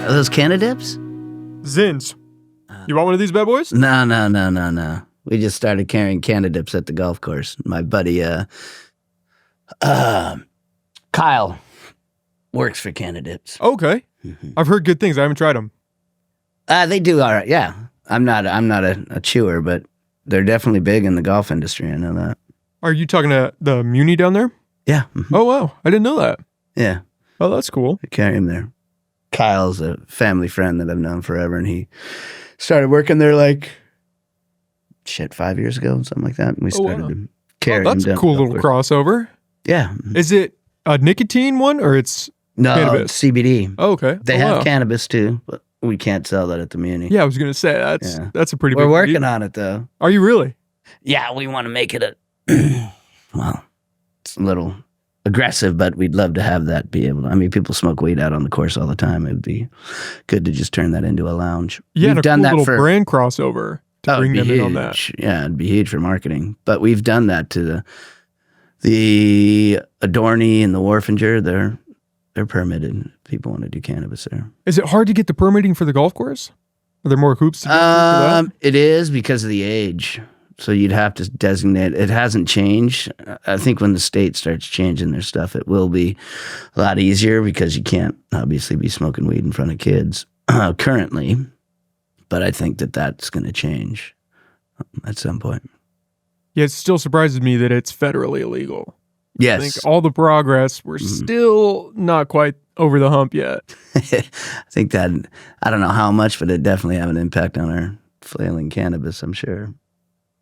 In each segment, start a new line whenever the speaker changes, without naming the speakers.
Are those Cannadips?
Zins. You want one of these bad boys?
No. We just started carrying Cannadips at the golf course. My buddy, Kyle, works for Cannadips.
Okay. Mm-hmm. I've heard good things. I haven't tried them.
They do all right. Yeah. I'm not a chewer, but they're definitely big in the golf industry. I know that.
Are you talking to the Muni down there?
Yeah. Mm-hmm.
Oh, wow. I didn't know that.
Yeah.
Oh, that's cool.
I carry him there. Kyle's a family friend that I've known forever, and he started working there 5 years ago, something like that. And we started to carry him down.
That's a cool little crossover.
Yeah.
Is it a nicotine one or it's cannabis?
CBD.
Oh, okay.
They have cannabis too, but we can't sell that at the Muni.
Yeah, I was going to say that's a pretty big
We're working on it though.
Are you really?
Yeah, we want to make it well, it's a little aggressive, but we'd love to have that be able to. I mean, people smoke weed out on the course all the time. It'd be good to just turn that into a lounge.
Yeah, we've done that for brand crossover to bring them in on that.
Yeah, it'd be huge for marketing. But we've done that to the Adorney and the Wharfinger. They're permitted. People want to do cannabis there.
Is it hard to get the permitting for the golf course? Are there more hoops to jump through for that?
It is because of the age. So you'd have to designate. It hasn't changed. I think when the state starts changing their stuff, it will be a lot easier because you can't obviously be smoking weed in front of kids currently. But I think that's going to change at some point.
Yeah, it still surprises me that it's federally illegal.
Yes.
I think all the progress, we're still not quite over the hump yet.
I think that, I don't know how much, but it definitely have an impact on our flailing cannabis, I'm sure.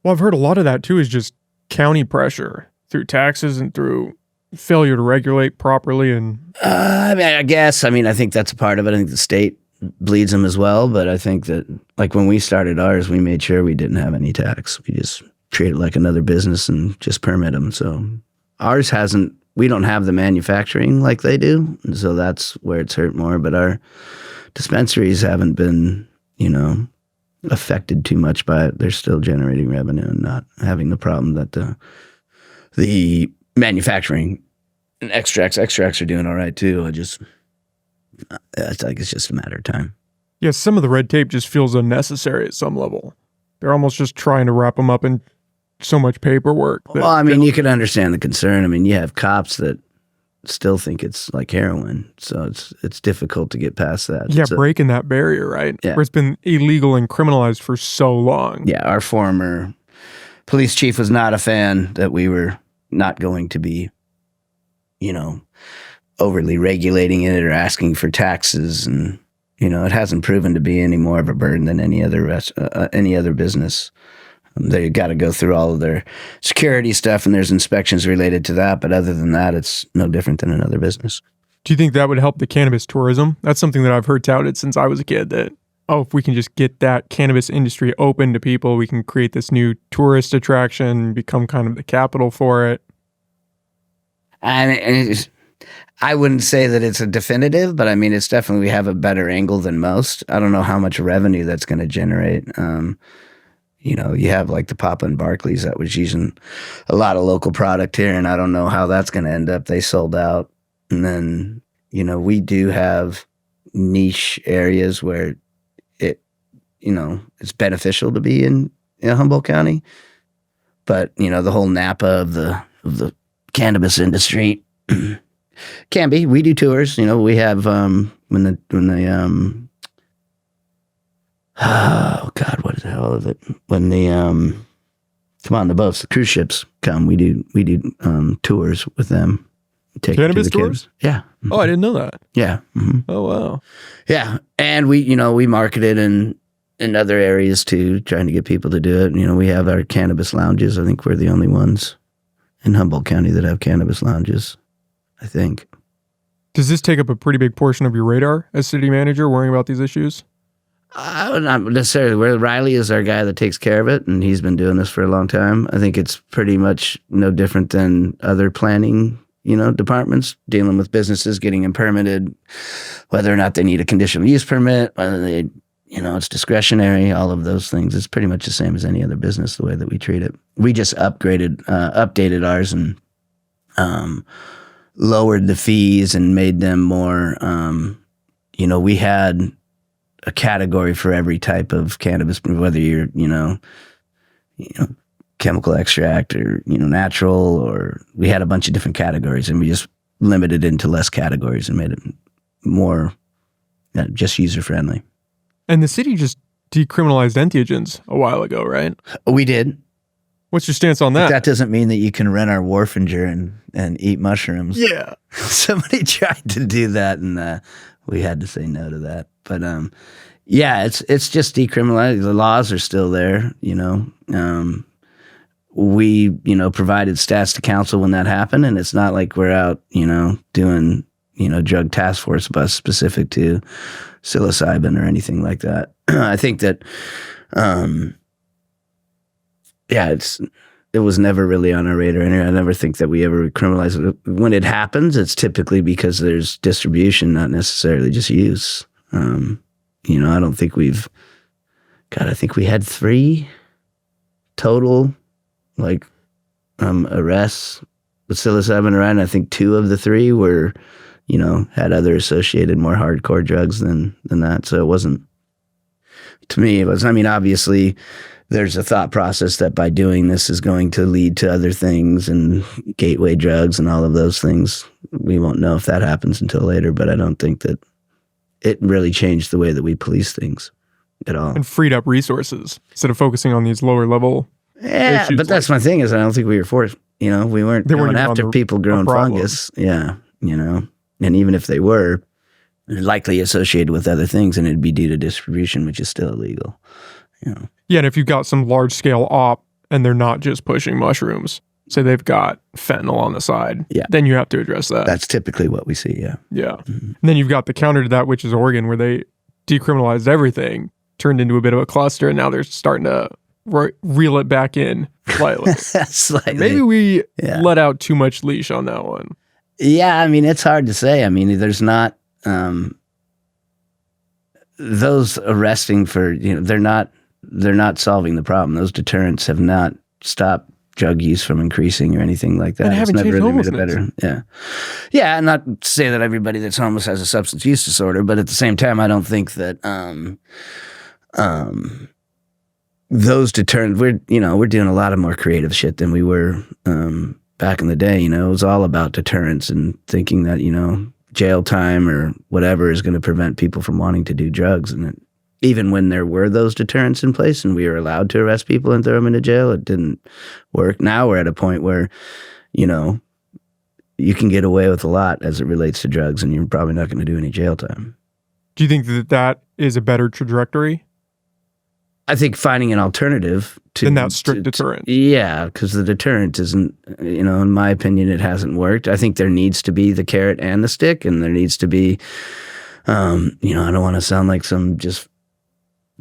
Well, I've heard a lot of that too is just county pressure through taxes and through failure to regulate properly. And
I think that's a part of it. I think the state bleeds them as well. But I think that when we started ours, we made sure we didn't have any tax. We just treat it like another business and just permit them. So ours we don't have the manufacturing like they do. And so that's where it's hurt more. But our dispensaries haven't been, affected too much by it. They're still generating revenue and not having the problem that the manufacturing and extracts are doing all right too. I think it's just a matter of time.
Yeah, some of the red tape just feels unnecessary at some level. They're almost just trying to wrap them up in so much paperwork.
Well, you can understand the concern. You have cops that still think it's like heroin, so it's difficult to get past that.
Yeah, breaking that barrier, right?
Yeah.
Where it's been illegal and criminalized for so long.
Yeah, our former police chief was not a fan that we were not going to be, overly regulating it or asking for taxes, and it hasn't proven to be any more of a burden than any other business. They got to go through all of their security stuff, and there's inspections related to that. But other than that, it's no different than another business.
Do you think that would help the cannabis tourism? That's something that I've heard touted since I was a kid, that, if we can just get that cannabis industry open to people, we can create this new tourist attraction, become kind of the capital for it.
And I wouldn't say that it's a definitive, but it's definitely, we have a better angle than most. I don't know how much revenue that's going to generate. You have the Papa and Barclays that was using a lot of local product here, and I don't know how that's going to end up. They sold out. And then, we do have niche areas where it's beneficial to be in Humboldt County. But, the whole Napa of the cannabis industry can be. We do tours. We have oh God, what the hell is it? When the the boats, the cruise ships come, we do tours with them. Take
cannabis tours?
Yeah.
Oh, I didn't know that.
Yeah. Mm-hmm.
Oh wow.
Yeah, and we market it in other areas too, trying to get people to do it. We have our cannabis lounges. I think we're the only ones in Humboldt County that have cannabis lounges, I think.
Does this take up a pretty big portion of your radar as city manager, worrying about these issues?
Not necessarily. Riley is our guy that takes care of it, and he's been doing this for a long time. I think it's pretty much no different than other planning, departments dealing with businesses, getting them permitted, whether or not they need a conditional use permit, whether they, it's discretionary, all of those things. It's pretty much the same as any other business, the way that we treat it. We just updated ours and lowered the fees and made them more we had a category for every type of cannabis, whether you're, chemical extract or, natural, or we had a bunch of different categories, and we just limited it into less categories and made it more just user-friendly.
And the city just decriminalized entheogens a while ago, right?
We did.
What's your stance on that?
That doesn't mean that you can rent our Wharfinger and eat mushrooms.
Yeah.
Somebody tried to do that, and we had to say no to that. But yeah, it's just decriminalized. The laws are still there. We provided stats to council when that happened, and it's not like we're out doing drug task force bus specific to psilocybin or anything like that. I think that it was never really on our radar. And I never think that we ever criminalize it. When it happens, it's typically because there's distribution, not necessarily just use. I don't think I think we had 3 total, arrests with psilocybin around. I think 2 of the 3 were, had other associated more hardcore drugs than that. So it wasn't, to me, it was, obviously there's a thought process that by doing this is going to lead to other things and gateway drugs and all of those things. We won't know if that happens until later, but I don't think that it really changed the way that we police things at all.
And freed up resources instead of focusing on these lower level issues.
But that's my thing is I don't think we were forced, we weren't going after people growing fungus. Yeah. And even if they were, likely associated with other things, and it'd be due to distribution, which is still illegal.
Yeah, and if you've got some large scale op and they're not just pushing mushrooms, say they've got fentanyl on the side, then you have to address that.
That's typically what we see, yeah.
Yeah. Mm-hmm. And then you've got the counter to that, which is Oregon, where they decriminalized everything, turned into a bit of a cluster, and now they're starting to reel it back in slightly.
Slightly.
Maybe we let out too much leash on that one.
Yeah, it's hard to say. There's not those arresting for, they're not solving the problem. Those deterrents have not stopped drug use from increasing or anything like that.
It's never really made it better.
Yeah. Yeah, and not to say that everybody that's homeless has a substance use disorder, but at the same time, I don't think that those deterrents, we're doing a lot of more creative shit than we were back in the day. It was all about deterrence and thinking that, jail time or whatever is going to prevent people from wanting to do drugs. And even when there were those deterrents in place and we were allowed to arrest people and throw them into jail, it didn't work. Now we're at a point where, you can get away with a lot as it relates to drugs, and you're probably not going to do any jail time.
Do you think that is a better trajectory?
I think finding an alternative to
than that strict deterrent.
Yeah, because the deterrent isn't, in my opinion, it hasn't worked. I think there needs to be the carrot and the stick, and there needs to be, I don't want to sound like some just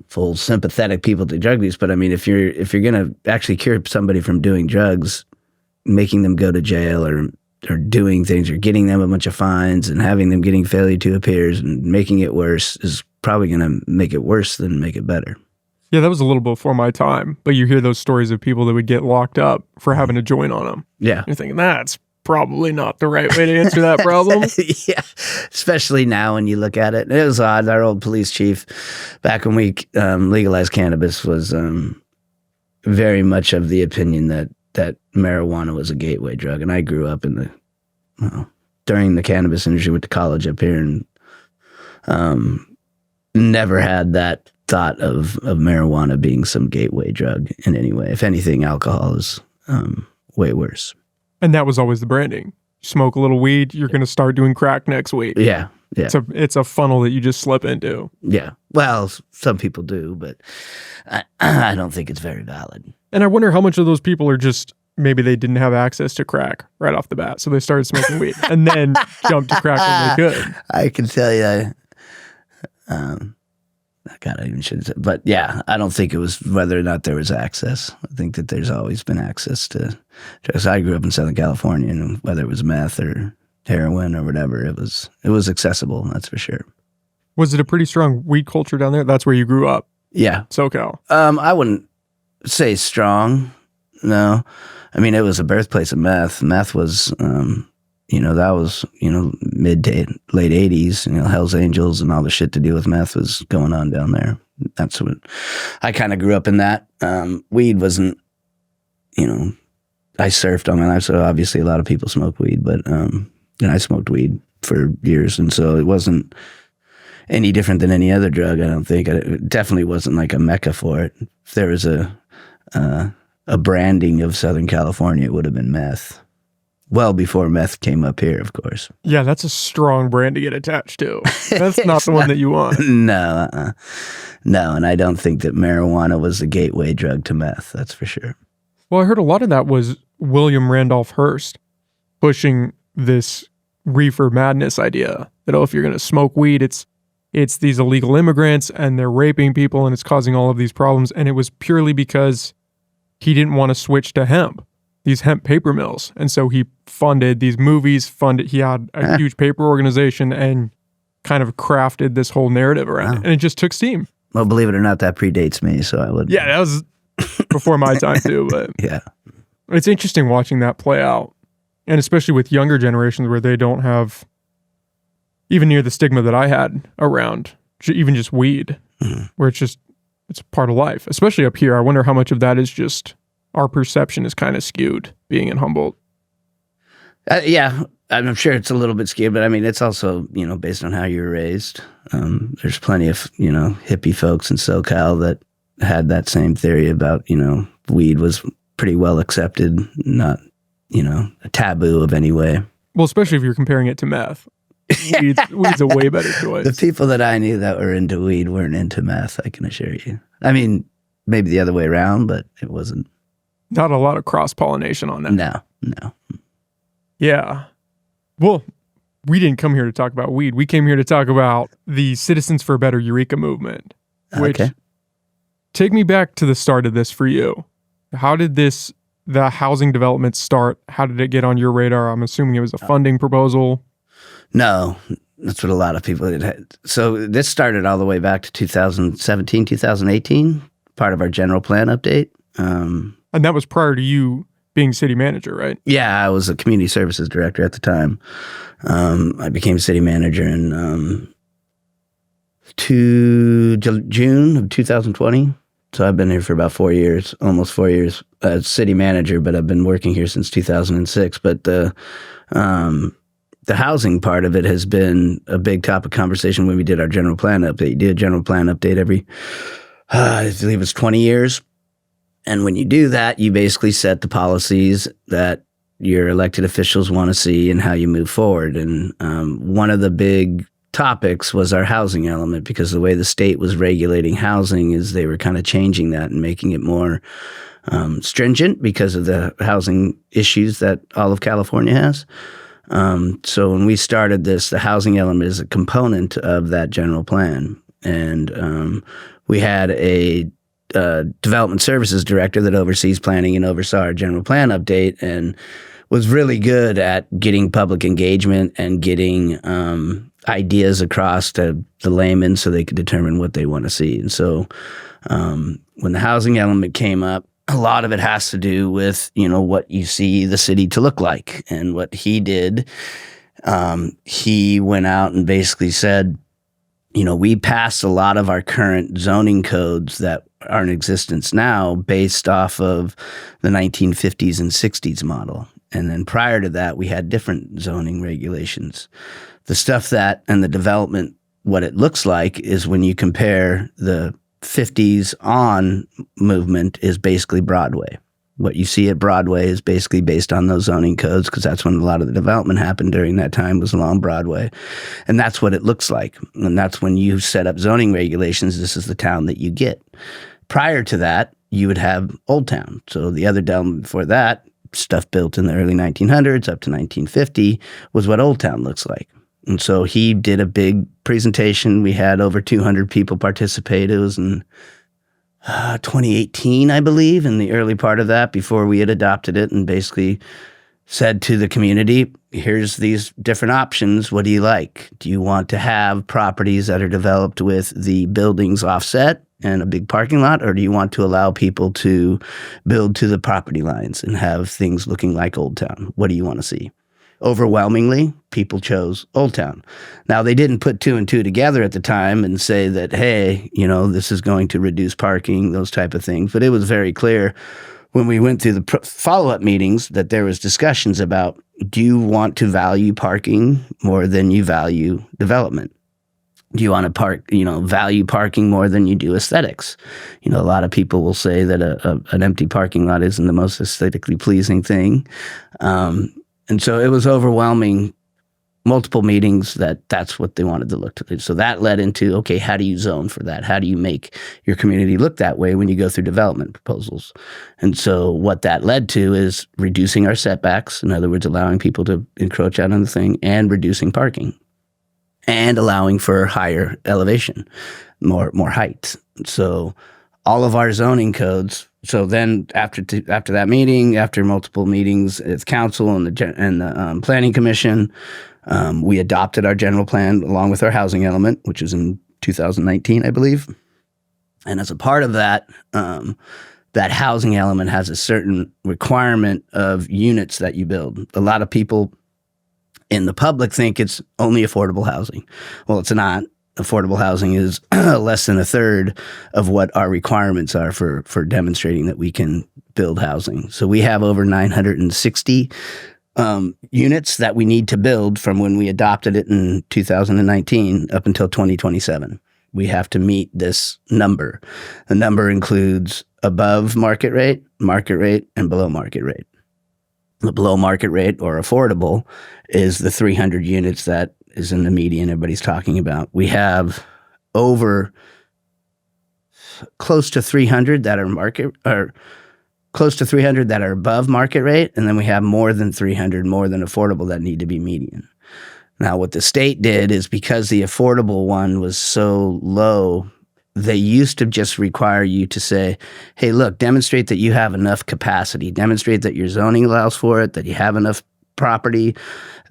full sympathetic people to drug use, but if you're going to actually cure somebody from doing drugs, making them go to jail or doing things or getting them a bunch of fines and having them getting failure to appears and making it worse is probably going to make it worse than make it better.
Yeah, that was a little before my time, but you hear those stories of people that would get locked up for having a joint on them.
Yeah.
You're thinking, that's probably not the right way to answer that problem.
Yeah, especially now when you look at it. It was odd. Our old police chief, back when we legalized cannabis, was very much of the opinion that marijuana was a gateway drug. And I grew up during the cannabis industry, went to college up here, and never had that thought of marijuana being some gateway drug in any way. If anything, alcohol is way worse.
And that was always the branding. Smoke a little weed, you're going to start doing crack next week.
Yeah.
It's a funnel that you just slip into.
Yeah. Well, some people do, but I don't think it's very valid.
And I wonder how much of those people are just, maybe they didn't have access to crack right off the bat, so they started smoking weed and then jumped to crack when they could.
I can tell you, God, I even shouldn't say, but yeah, I don't think it was whether or not there was access. I think that there's always been access to drugs. I grew up in Southern California, and whether it was meth or heroin or whatever, it was accessible. That's for sure.
Was it a pretty strong weed culture down there? That's where you grew up.
Yeah,
SoCal.
I wouldn't say strong. No, it was a birthplace of meth. Meth was, that was, mid to late 80s, Hell's Angels and all the shit to do with meth was going on down there. That's what I kind of grew up in that. Weed wasn't, I surfed all my life, so obviously a lot of people smoke weed, but I smoked weed for years, and so it wasn't any different than any other drug, I don't think. It definitely wasn't like a mecca for it. If there was a branding of Southern California, it would have been meth. Well before meth came up here, of course.
Yeah, that's a strong brand to get attached to. That's not the one that you want.
No, no, and I don't think that marijuana was the gateway drug to meth, that's for sure.
Well, I heard a lot of that was William Randolph Hearst pushing this reefer madness idea that, if you're going to smoke weed, it's these illegal immigrants and they're raping people and it's causing all of these problems. And it was purely because he didn't want to switch to hemp, these hemp paper mills. And so he funded these movies, he had a huge paper organization and kind of crafted this whole narrative around it. And it just took steam.
Well, believe it or not, that predates me, so I would.
Yeah, that was before my time too, but
yeah.
It's interesting watching that play out. And especially with younger generations where they don't have even near the stigma that I had around even just weed, where it's part of life, especially up here. I wonder how much of that is just our perception is kind of skewed being in Humboldt.
Yeah, I'm sure it's a little bit skewed, but I mean, it's also, based on how you were raised. There's plenty of, hippie folks in SoCal that had that same theory about, weed was pretty well accepted, not, a taboo of any way.
Well, especially if you're comparing it to meth. Weed's a way better choice.
The people that I knew that were into weed weren't into meth, I can assure you. I mean, maybe the other way around, but it wasn't.
Not a lot of cross-pollination on that.
No.
Yeah. Well, we didn't come here to talk about weed. We came here to talk about the Citizens for Better Eureka movement. Which, take me back to the start of this for you. How did the housing development start? How did it get on your radar? I'm assuming it was a funding proposal.
No, that's what a lot of people had. So this started all the way back to 2017, 2018, part of our general plan update.
And that was prior to you being city manager, right?
Yeah, I was a community services director at the time. I became city manager in June of 2020. So I've been here for about 4 years, almost 4 years as city manager, but I've been working here since 2006. But the housing part of it has been a big topic of conversation when we did our general plan update. You do a general plan update every, I believe it's 20 years. And when you do that, you basically set the policies that your elected officials want to see and how you move forward. And one of the big topics was our housing element, because the way the state was regulating housing is they were kind of changing that and making it more stringent because of the housing issues that all of California has. So when we started this, the housing element is a component of that general plan. And we had a development services director that oversees planning and oversaw our general plan update and was really good at getting public engagement and getting ideas across to the layman so they could determine what they want to see. And so when the housing element came up, a lot of it has to do with, what you see the city to look like. And what he did, he went out and basically said, we passed a lot of our current zoning codes that are in existence now based off of the 1950s and 60s model. And then prior to that, we had different zoning regulations. The stuff that, and the development, what it looks like is when you compare the 50s on movement is basically Broadway. What you see at Broadway is basically based on those zoning codes, because that's when a lot of the development happened during that time, was along Broadway. And that's what it looks like. And that's when you set up zoning regulations, this is the town that you get. Prior to that, you would have Old Town. So the other development before that, stuff built in the early 1900s up to 1950, was what Old Town looks like. And so he did a big presentation. We had over 200 people participate. It was in 2018, I believe, in the early part of that, before we had adopted it, and basically said to the community, here's these different options. What do you like? Do you want to have properties that are developed with the buildings offset and a big parking lot, or do you want to allow people to build to the property lines and have things looking like Old Town? What do you want to see? overwhelmingly, people chose Old Town. Now, they didn't put two and two together at the time and say that, hey, this is going to reduce parking, those type of things. But it was very clear when we went through the follow-up meetings that there was discussions about, do you want to value parking more than you value development? Do you want to value parking more than you do aesthetics? A lot of people will say that an empty parking lot isn't the most aesthetically pleasing thing. And so it was overwhelming, multiple meetings that's what they wanted to look to do. So that led into, okay, how do you zone for that? How do you make your community look that way when you go through development proposals? And so what that led to is reducing our setbacks. In other words, allowing people to encroach out on the thing, and reducing parking, and allowing for higher elevation, more height. So all of our zoning codes. So then after that meeting, after multiple meetings at council and the planning commission, we adopted our general plan along with our housing element, which is in 2019, I believe. And as a part of that, that housing element has a certain requirement of units that you build. A lot of people in the public think it's only affordable housing. Well, it's not. Affordable housing is less than a third of what our requirements are for demonstrating that we can build housing. So we have over 960 units that we need to build from when we adopted it in 2019 up until 2027. We have to meet this number. The number includes above market rate, and below market rate. The below market rate, or affordable, is the 300 units that is in the median everybody's talking about. We have over close to 300 that are close to 300 that are above market rate, and then we have more than 300, more than affordable, that need to be median. Now, what the state did is, because the affordable one was so low, they used to just require you to say, hey, look, demonstrate that you have enough capacity, demonstrate that your zoning allows for it, that you have enough property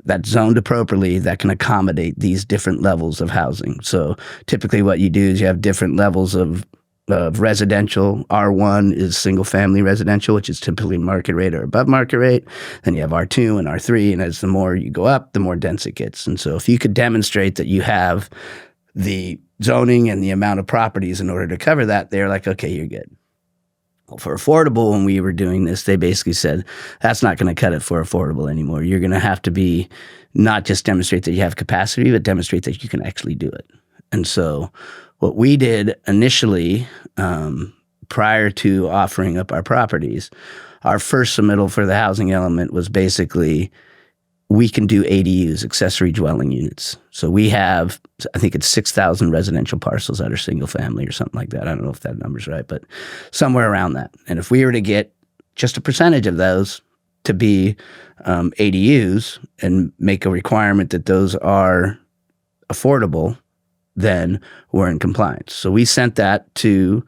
that's zoned appropriately that can accommodate these different levels of housing. So typically what you do is you have different levels of residential. R1 is single family residential, which is typically market rate or above market rate. Then you have R2 and R3, and as the more you go up, the more dense it gets. And so if you could demonstrate that you have the zoning and the amount of properties in order to cover that, they're like, okay, you're good. Well, for affordable, when we were doing this, they basically said, that's not going to cut it for affordable anymore. You're going to have to be not just demonstrate that you have capacity, but demonstrate that you can actually do it. And so what we did initially, prior to offering up our properties, our first submittal for the housing element was basically, we can do ADUs, accessory dwelling units. So we have, I think it's 6,000 residential parcels that are single family or something like that. I don't know if that number's right, but somewhere around that. And if we were to get just a percentage of those to be ADUs and make a requirement that those are affordable, then we're in compliance. So we sent that to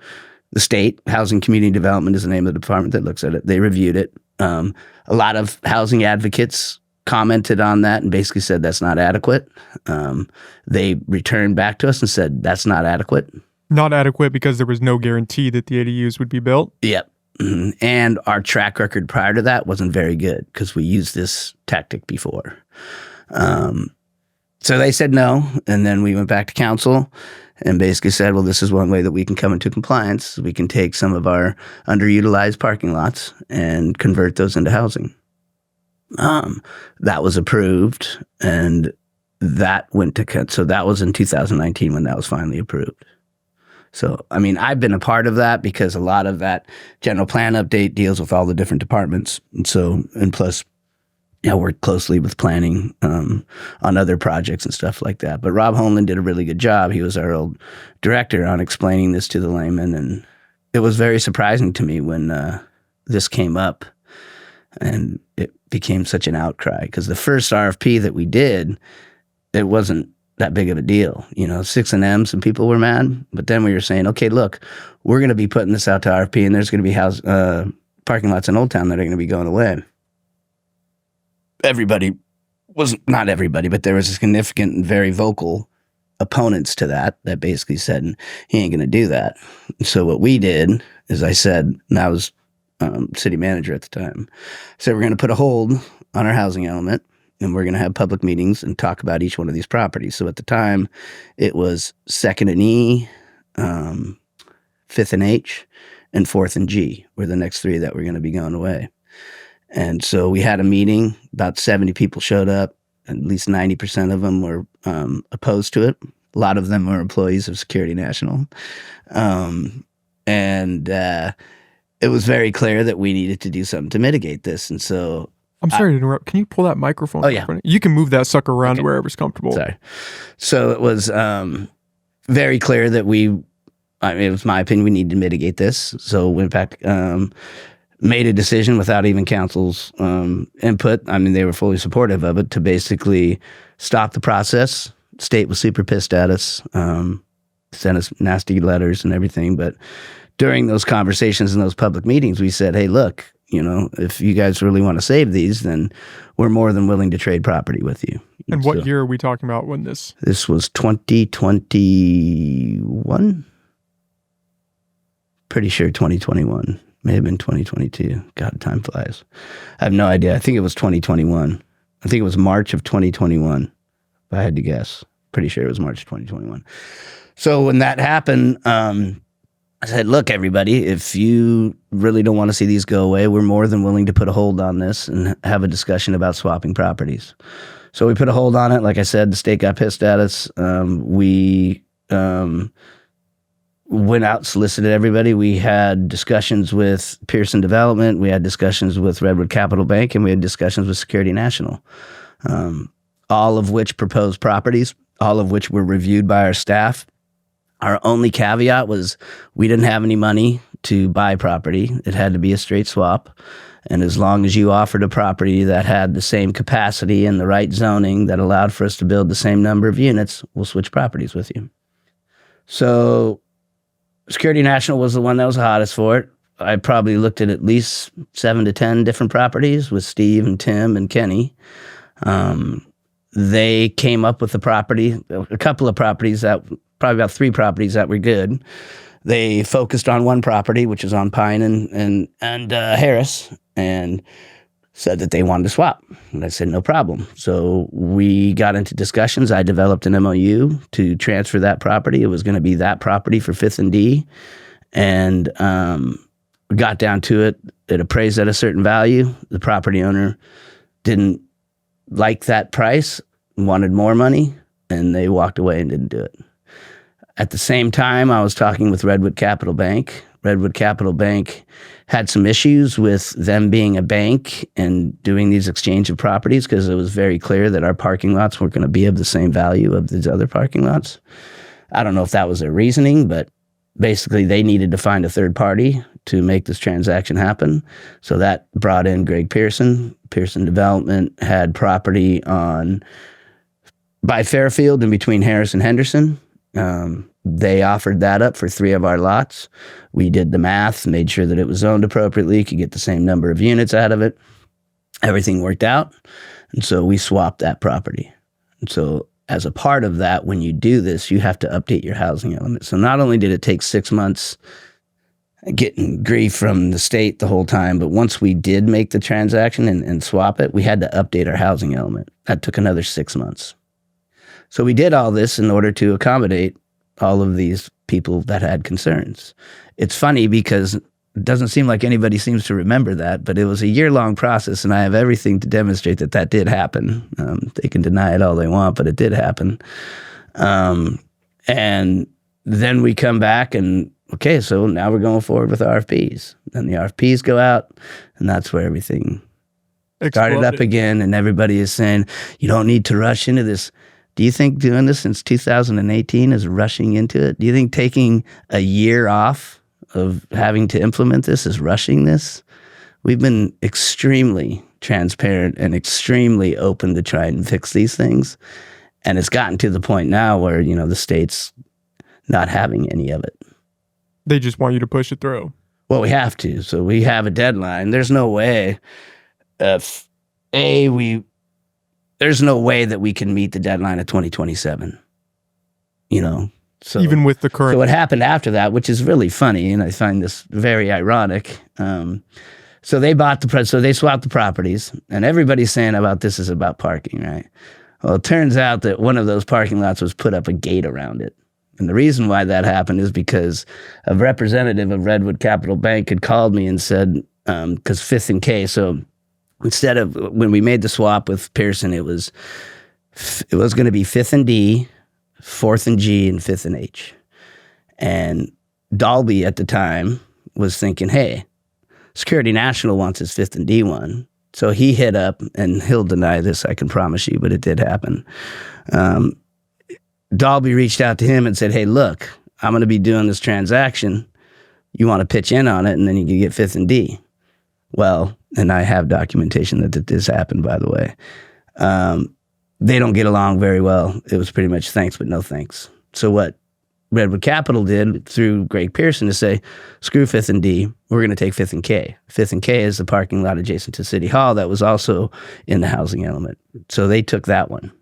the state. Housing Community Development is the name of the department that looks at it. They reviewed it. A lot of housing advocates commented on that and basically said that's not adequate. They returned back to us and said that's not adequate.
Not adequate because there was no guarantee that the ADUs would be built?
Yep. And our track record prior to that wasn't very good because we used this tactic before. So they said no, and then we went back to council and basically said, well, this is one way that we can come into compliance. We can take some of our underutilized parking lots and convert those into housing. That was approved, and that went to so that was in 2019 when that was finally approved. So, I mean, I've been a part of that because a lot of that general plan update deals with all the different departments. And so, and plus, I work closely with planning on other projects and stuff like that. But Rob Homeland did a really good job. He was our old director on explaining this to the layman. And it was very surprising to me when this came up and it became such an outcry. Because the first RFP that we did, it wasn't that big of a deal. 6 and M, some people were mad. But then we were saying, okay, look, we're going to be putting this out to RFP, and there's going to be parking lots in Old Town that are going to be going away. Not everybody, but there was a significant and very vocal opponents to that basically said, he ain't going to do that. So what we did is I said, and I was city manager at the time, said we're going to put a hold on our housing element and we're going to have public meetings and talk about each one of these properties. So at the time, it was 2nd and E, 5th and H, and 4th and G were the next 3 that were going to be going away. And so we had a meeting. About 70 people showed up. At least 90% of them were opposed to it. A lot of them were employees of Security National. It was very clear that we needed to do something to mitigate this. And so
I'm sorry to interrupt. Can you pull that microphone?
Oh, yeah.
You can move that sucker around to wherever's comfortable.
Sorry. So it was very clear that it was my opinion, we needed to mitigate this. So went back, made a decision without even council's input. I mean, they were fully supportive of it, to basically stop the process. State was super pissed at us, sent us nasty letters and everything. But during those conversations and those public meetings, we said, hey, look, if you guys really want to save these, then we're more than willing to trade property with you.
And what year are we talking about when this?
This was 2021. Pretty sure 2021. May have been 2022. God, time flies. I have no idea. I think it was 2021. I think it was March of 2021, if I had to guess. Pretty sure it was March 2021. So when that happened, I said, look, everybody, if you really don't want to see these go away, we're more than willing to put a hold on this and have a discussion about swapping properties. So we put a hold on it. Like I said, the state got pissed at us. We went out, solicited everybody. We had discussions with Pearson Development. We had discussions with Redwood Capital Bank, and we had discussions with Security National, all of which proposed properties, all of which were reviewed by our staff. Our only caveat was we didn't have any money to buy property. It had to be a straight swap. And as long as you offered a property that had the same capacity and the right zoning that allowed for us to build the same number of units, we'll switch properties with you. So Security National was the one that was hottest for it. I probably looked at least 7 to 10 different properties with Steve and Tim and Kenny. They came up with a couple of properties probably about 3 properties that were good. They focused on one property, which is on Pine and Harris, and said that they wanted to swap. And I said, no problem. So we got into discussions. I developed an MOU to transfer that property. It was going to be that property for 5th and D. And we got down to it. It appraised at a certain value. The property owner didn't like that price, wanted more money, and they walked away and didn't do it. At the same time, I was talking with Redwood Capital Bank. Redwood Capital Bank had some issues with them being a bank and doing these exchange of properties because it was very clear that our parking lots weren't going to be of the same value of these other parking lots. I don't know if that was their reasoning, but basically they needed to find a third party to make this transaction happen. So that brought in Greg Pearson. Pearson Development had property by Fairfield in between Harris and Henderson. They offered that up for 3 of our lots. We did the math, made sure that it was zoned appropriately, could get the same number of units out of it. Everything worked out. And so we swapped that property. And so as a part of that, when you do this, you have to update your housing element. So not only did it take 6 months getting grief from the state the whole time, but once we did make the transaction and swap it, we had to update our housing element. That took another 6 months. So we did all this in order to accommodate all of these people that had concerns. It's funny because it doesn't seem like anybody seems to remember that, but it was a year-long process, and I have everything to demonstrate that did happen. They can deny it all they want, but it did happen. And then we come back and, okay, so now we're going forward with RFPs. And the RFPs go out, and that's where everything started up again, and everybody is saying, you don't need to rush into this. Do you think doing this since 2018 is rushing into it? Do you think taking a year off of having to implement this is rushing this? We've been extremely transparent and extremely open to try and fix these things. And it's gotten to the point now where, the state's not having any of it.
They just want you to push it through.
Well, we have to. So we have a deadline. There's no way there's no way that we can meet the deadline of 2027, So
even with the current.
So what happened after that, which is really funny, and I find this very ironic, So they so they swapped the properties, and everybody's saying about this is about parking, right? Well, it turns out that one of those parking lots was put up a gate around it. And the reason why that happened is because a representative of Redwood Capital Bank had called me and said, because 5th and K, so instead of when we made the swap with Pearson, it was going to be 5th and D, 4th and G, and 5th and H. And Dolbeer at the time was thinking, hey, Security National wants his 5th and D one. So he hit up, and he'll deny this, I can promise you, but it did happen. Dolbeer reached out to him and said, hey, look, I'm going to be doing this transaction. You want to pitch in on it, and then you can get 5th and D. Well, and I have documentation that this happened, by the way. They don't get along very well. It was pretty much thanks, but no thanks. So what Redwood Capital did through Greg Pearson to say, screw 5th and D, we're going to take 5th and K. 5th and K is the parking lot adjacent to City Hall that was also in the housing element. So they took that one.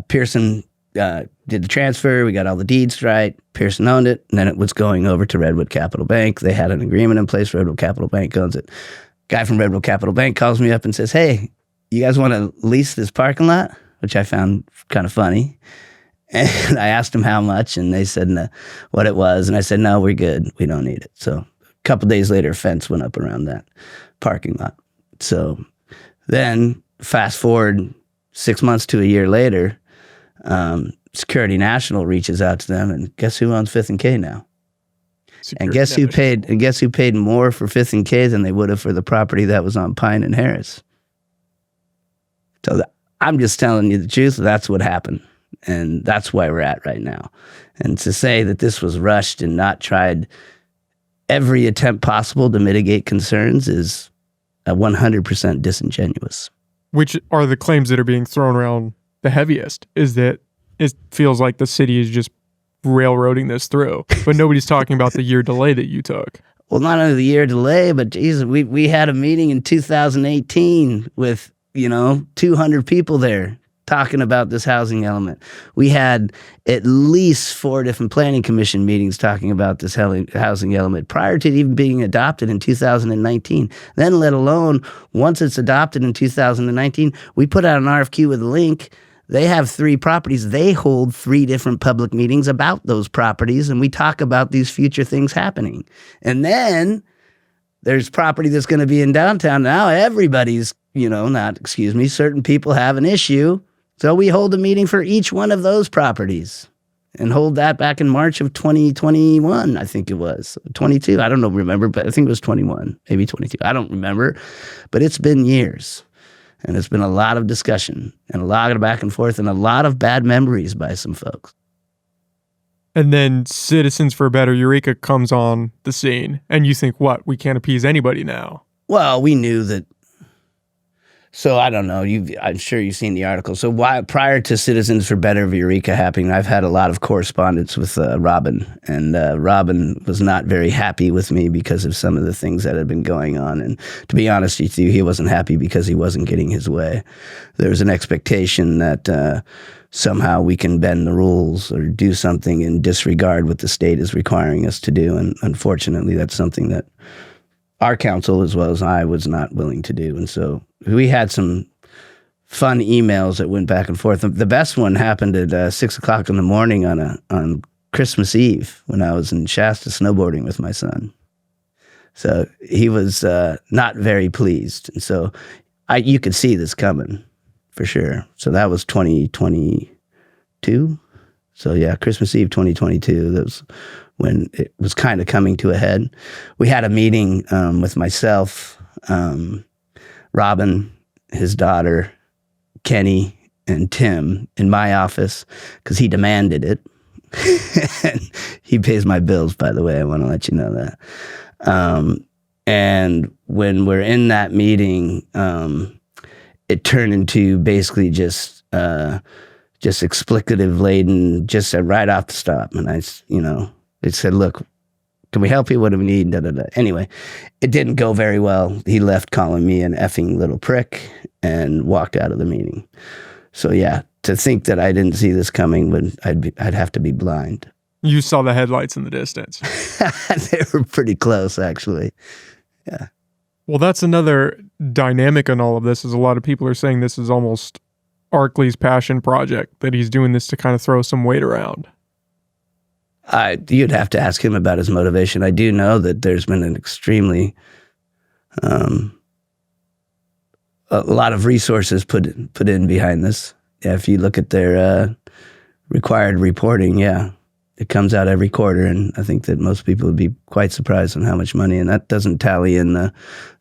Pearson did the transfer. We got all the deeds right. Pearson owned it, and then it was going over to Redwood Capital Bank. They had an agreement in place. Redwood Capital Bank owns it. Guy from Redwood Capital Bank calls me up and says, hey, you guys want to lease this parking lot? Which I found kind of funny. And I asked them how much, and they said what it was. And I said, no, we're good. We don't need it. So a couple days later, a fence went up around that parking lot. So then fast forward 6 months to a year later, Security National reaches out to them, and guess who owns 5th and K now? And guess who paid more for 5th and K than they would have for the property that was on Pine and Harris? So I'm just telling you the truth. That's what happened. And that's why we're at right now. And to say that this was rushed and not tried every attempt possible to mitigate concerns is 100% disingenuous.
Which are the claims that are being thrown around the heaviest, is that it feels like the city is just railroading this through. But nobody's talking about the year delay that you took.
Well, not only the year delay, but Jesus, we had a meeting in 2018 with 200 people there talking about this housing element. We had at least 4 different planning commission meetings talking about this housing element prior to it even being adopted in 2019. Then let alone once it's adopted in 2019, we put out an RFQ with a link. They have 3 properties. They hold 3 different public meetings about those properties, and we talk about these future things happening. And then there's property that's going to be in downtown. Now everybody's, certain people have an issue. So we hold a meeting for each one of those properties and hold that back in March of 2021, I think it was. 22, I don't know, remember, but I think it was 21, maybe 22. I don't remember, but it's been years. And it's been a lot of discussion and a lot of back and forth and a lot of bad memories by some folks.
And then Citizens for Better Eureka comes on the scene. And you think, what? We can't appease anybody now.
Well, we knew that. So I don't know. I'm sure you've seen the article. So prior to Citizens for Better Eureka happening, I've had a lot of correspondence with Robin, and Robin was not very happy with me because of some of the things that had been going on. And to be honest with you, he wasn't happy because he wasn't getting his way. There was an expectation that somehow we can bend the rules or do something and disregard what the state is requiring us to do. And unfortunately, that's something that our council, as well as I, was not willing to do. And so we had some fun emails that went back and forth. The best one happened at 6 o'clock in the morning on Christmas Eve when I was in Shasta snowboarding with my son. So he was not very pleased. And so you could see this coming for sure. So that was 2022. So yeah, Christmas Eve 2022. That was when it was kind of coming to a head. We had a meeting with myself, Robin, his daughter, Kenny, and Tim in my office because he demanded it. And he pays my bills, by the way. I want to let you know that. And when we're in that meeting, it turned into basically just explicative laden, just said right off the stop. And it said, look, can we help you? What do we need? Da, da, da. Anyway, it didn't go very well. He left calling me an effing little prick and walked out of the meeting. So yeah, to think that I didn't see this coming, I'd have to be blind.
You saw the headlights in the distance.
They were pretty close, actually.
Yeah.
Well, that's another dynamic in all of this, is a lot of people are saying this is almost Arkley's passion project, that he's doing this to kind of throw some weight around.
You'd have to ask him about his motivation. I do know that there's been an extremely a lot of resources put in behind this. Yeah, if you look at their required reporting, yeah, it comes out every quarter, and I think that most people would be quite surprised on how much money, and that doesn't tally in the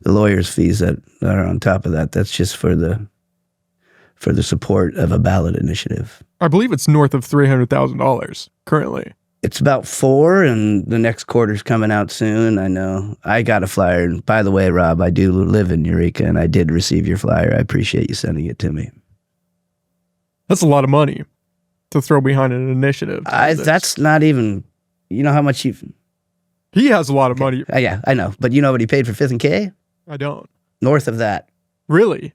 lawyers' fees that are on top of that. That's just for the support of a ballot initiative.
I believe it's north of $300,000 currently.
It's about 4, and the next quarter's coming out soon. I know. I got a flyer. And by the way, Rob, I do live in Eureka, and I did receive your flyer. I appreciate you sending it to me.
That's a lot of money to throw behind an initiative.
That's not even, you know how much you...
He has a lot of money.
Yeah, I know. But you know what he paid for 5th and K?
I don't.
North of that.
Really?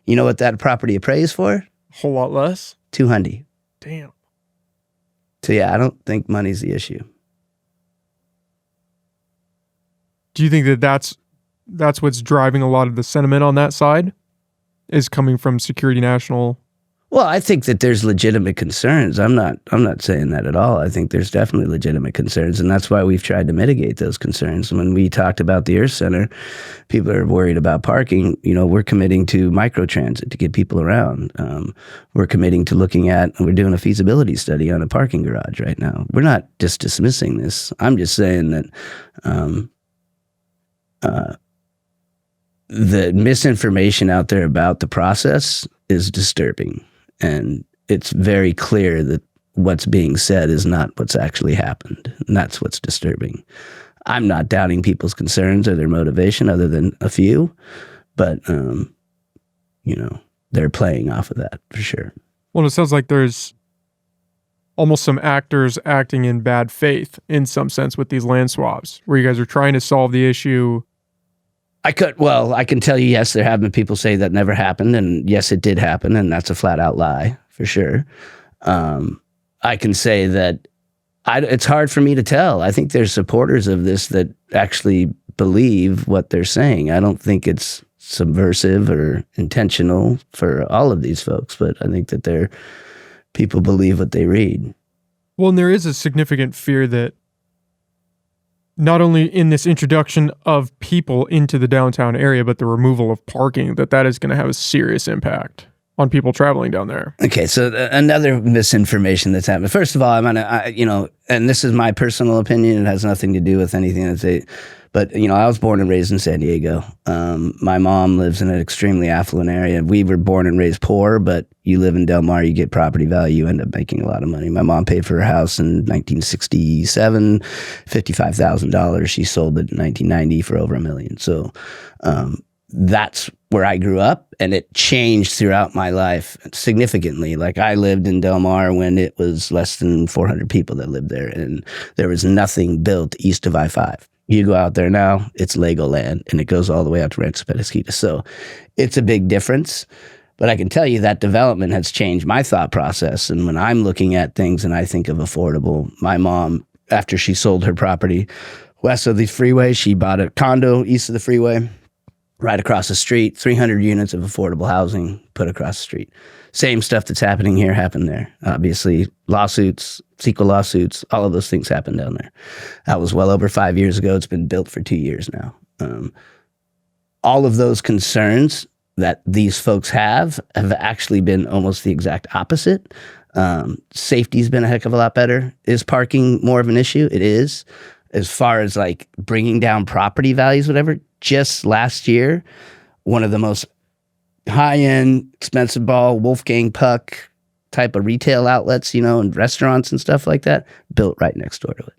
You know what that property appraised for?
A whole lot less?
200.
Damn.
So yeah, I don't think money's the issue.
Do you think that that's what's driving a lot of the sentiment on that side? Is coming from Security National?
Well, I think that there's legitimate concerns. I'm not saying that at all. I think there's definitely legitimate concerns, and that's why we've tried to mitigate those concerns. When we talked about the Earth Center, people are worried about parking. You know, we're committing to microtransit to get people around. We're committing to we're doing a feasibility study on a parking garage right now. We're not just dismissing this. I'm just saying that the misinformation out there about the process is disturbing. And it's very clear that what's being said is not what's actually happened. And that's what's disturbing. I'm not doubting people's concerns or their motivation, other than a few. But, they're playing off of that for sure.
Well, it sounds like there's almost some actors acting in bad faith in some sense with these land swaps, where you guys are trying to solve the issue.
I can tell you, yes, there have been people say that never happened, and yes, it did happen, and that's a flat out lie for sure. I can say that it's hard for me to tell. I think there's supporters of this that actually believe what they're saying. I don't think it's subversive or intentional for all of these folks, but I think that people believe what they read.
Well, and there is a significant fear that not only in this introduction of people into the downtown area, but the removal of parking, that is going to have a serious impact on people traveling down there.
Okay, so another misinformation that's happened. First of all, and this is my personal opinion. It has nothing to do with anything that they. But, I was born and raised in San Diego. My mom lives in an extremely affluent area. We were born and raised poor, but you live in Del Mar, you get property value, you end up making a lot of money. My mom paid for her house in 1967, $55,000. She sold it in 1990 for over $1 million. So that's where I grew up, and it changed throughout my life significantly. Like, I lived in Del Mar when it was less than 400 people that lived there, and there was nothing built east of I-5. You go out there now, it's Lego land, and it goes all the way out to Rancho Petasquita. So it's a big difference. But I can tell you that development has changed my thought process. And when I'm looking at things and I think of affordable, my mom, after she sold her property west of the freeway, she bought a condo east of the freeway, right across the street, 300 units of affordable housing put across the street. Same stuff that's happening here happened there. Obviously, lawsuits, CEQA lawsuits, all of those things happened down there. That was well over 5 years ago. It's been built for 2 years now. All of those concerns that these folks have actually been almost the exact opposite. Safety's been a heck of a lot better. Is parking more of an issue? It is. As far as like bringing down property values, whatever, just last year, one of the most high-end, expensive ball, Wolfgang Puck type of retail outlets, and restaurants and stuff like that, built right next door to it.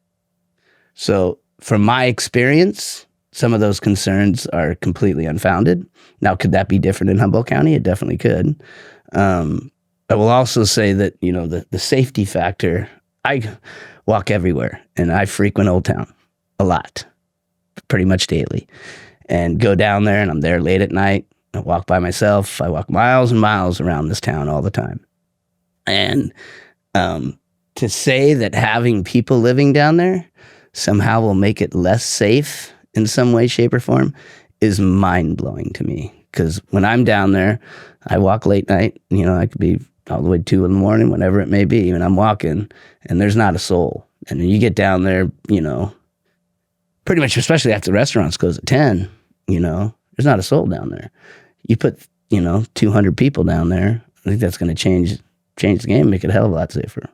So from my experience, some of those concerns are completely unfounded. Now, could that be different in Humboldt County? It definitely could. I will also say that, the safety factor, I walk everywhere, and I frequent Old Town a lot, pretty much daily, and go down there, and I'm there late at night. I walk by myself. I walk miles and miles around this town all the time. And to say that having people living down there somehow will make it less safe in some way, shape, or form is mind-blowing to me. Because when I'm down there, I walk late night. I could be all the way 2 in the morning, whenever it may be, and I'm walking, and there's not a soul. And when you get down there, pretty much, especially after the restaurants close at 10, there's not a soul down there. You put, 200 people down there, I think that's going to change the game, make it a hell of a lot safer.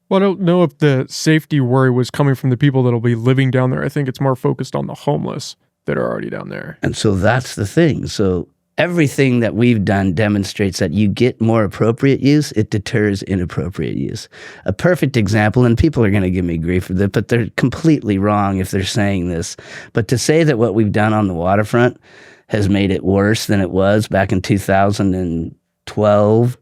Well, I don't know if the safety worry was coming from the people that'll be living down there. I think it's more focused on the homeless that are already down there.
And so that's the thing. So everything that we've done demonstrates that you get more appropriate use, it deters inappropriate use. A perfect example, and people are going to give me grief for this, but they're completely wrong if they're saying this. But to say that what we've done on the waterfront has made it worse than it was back in 2012,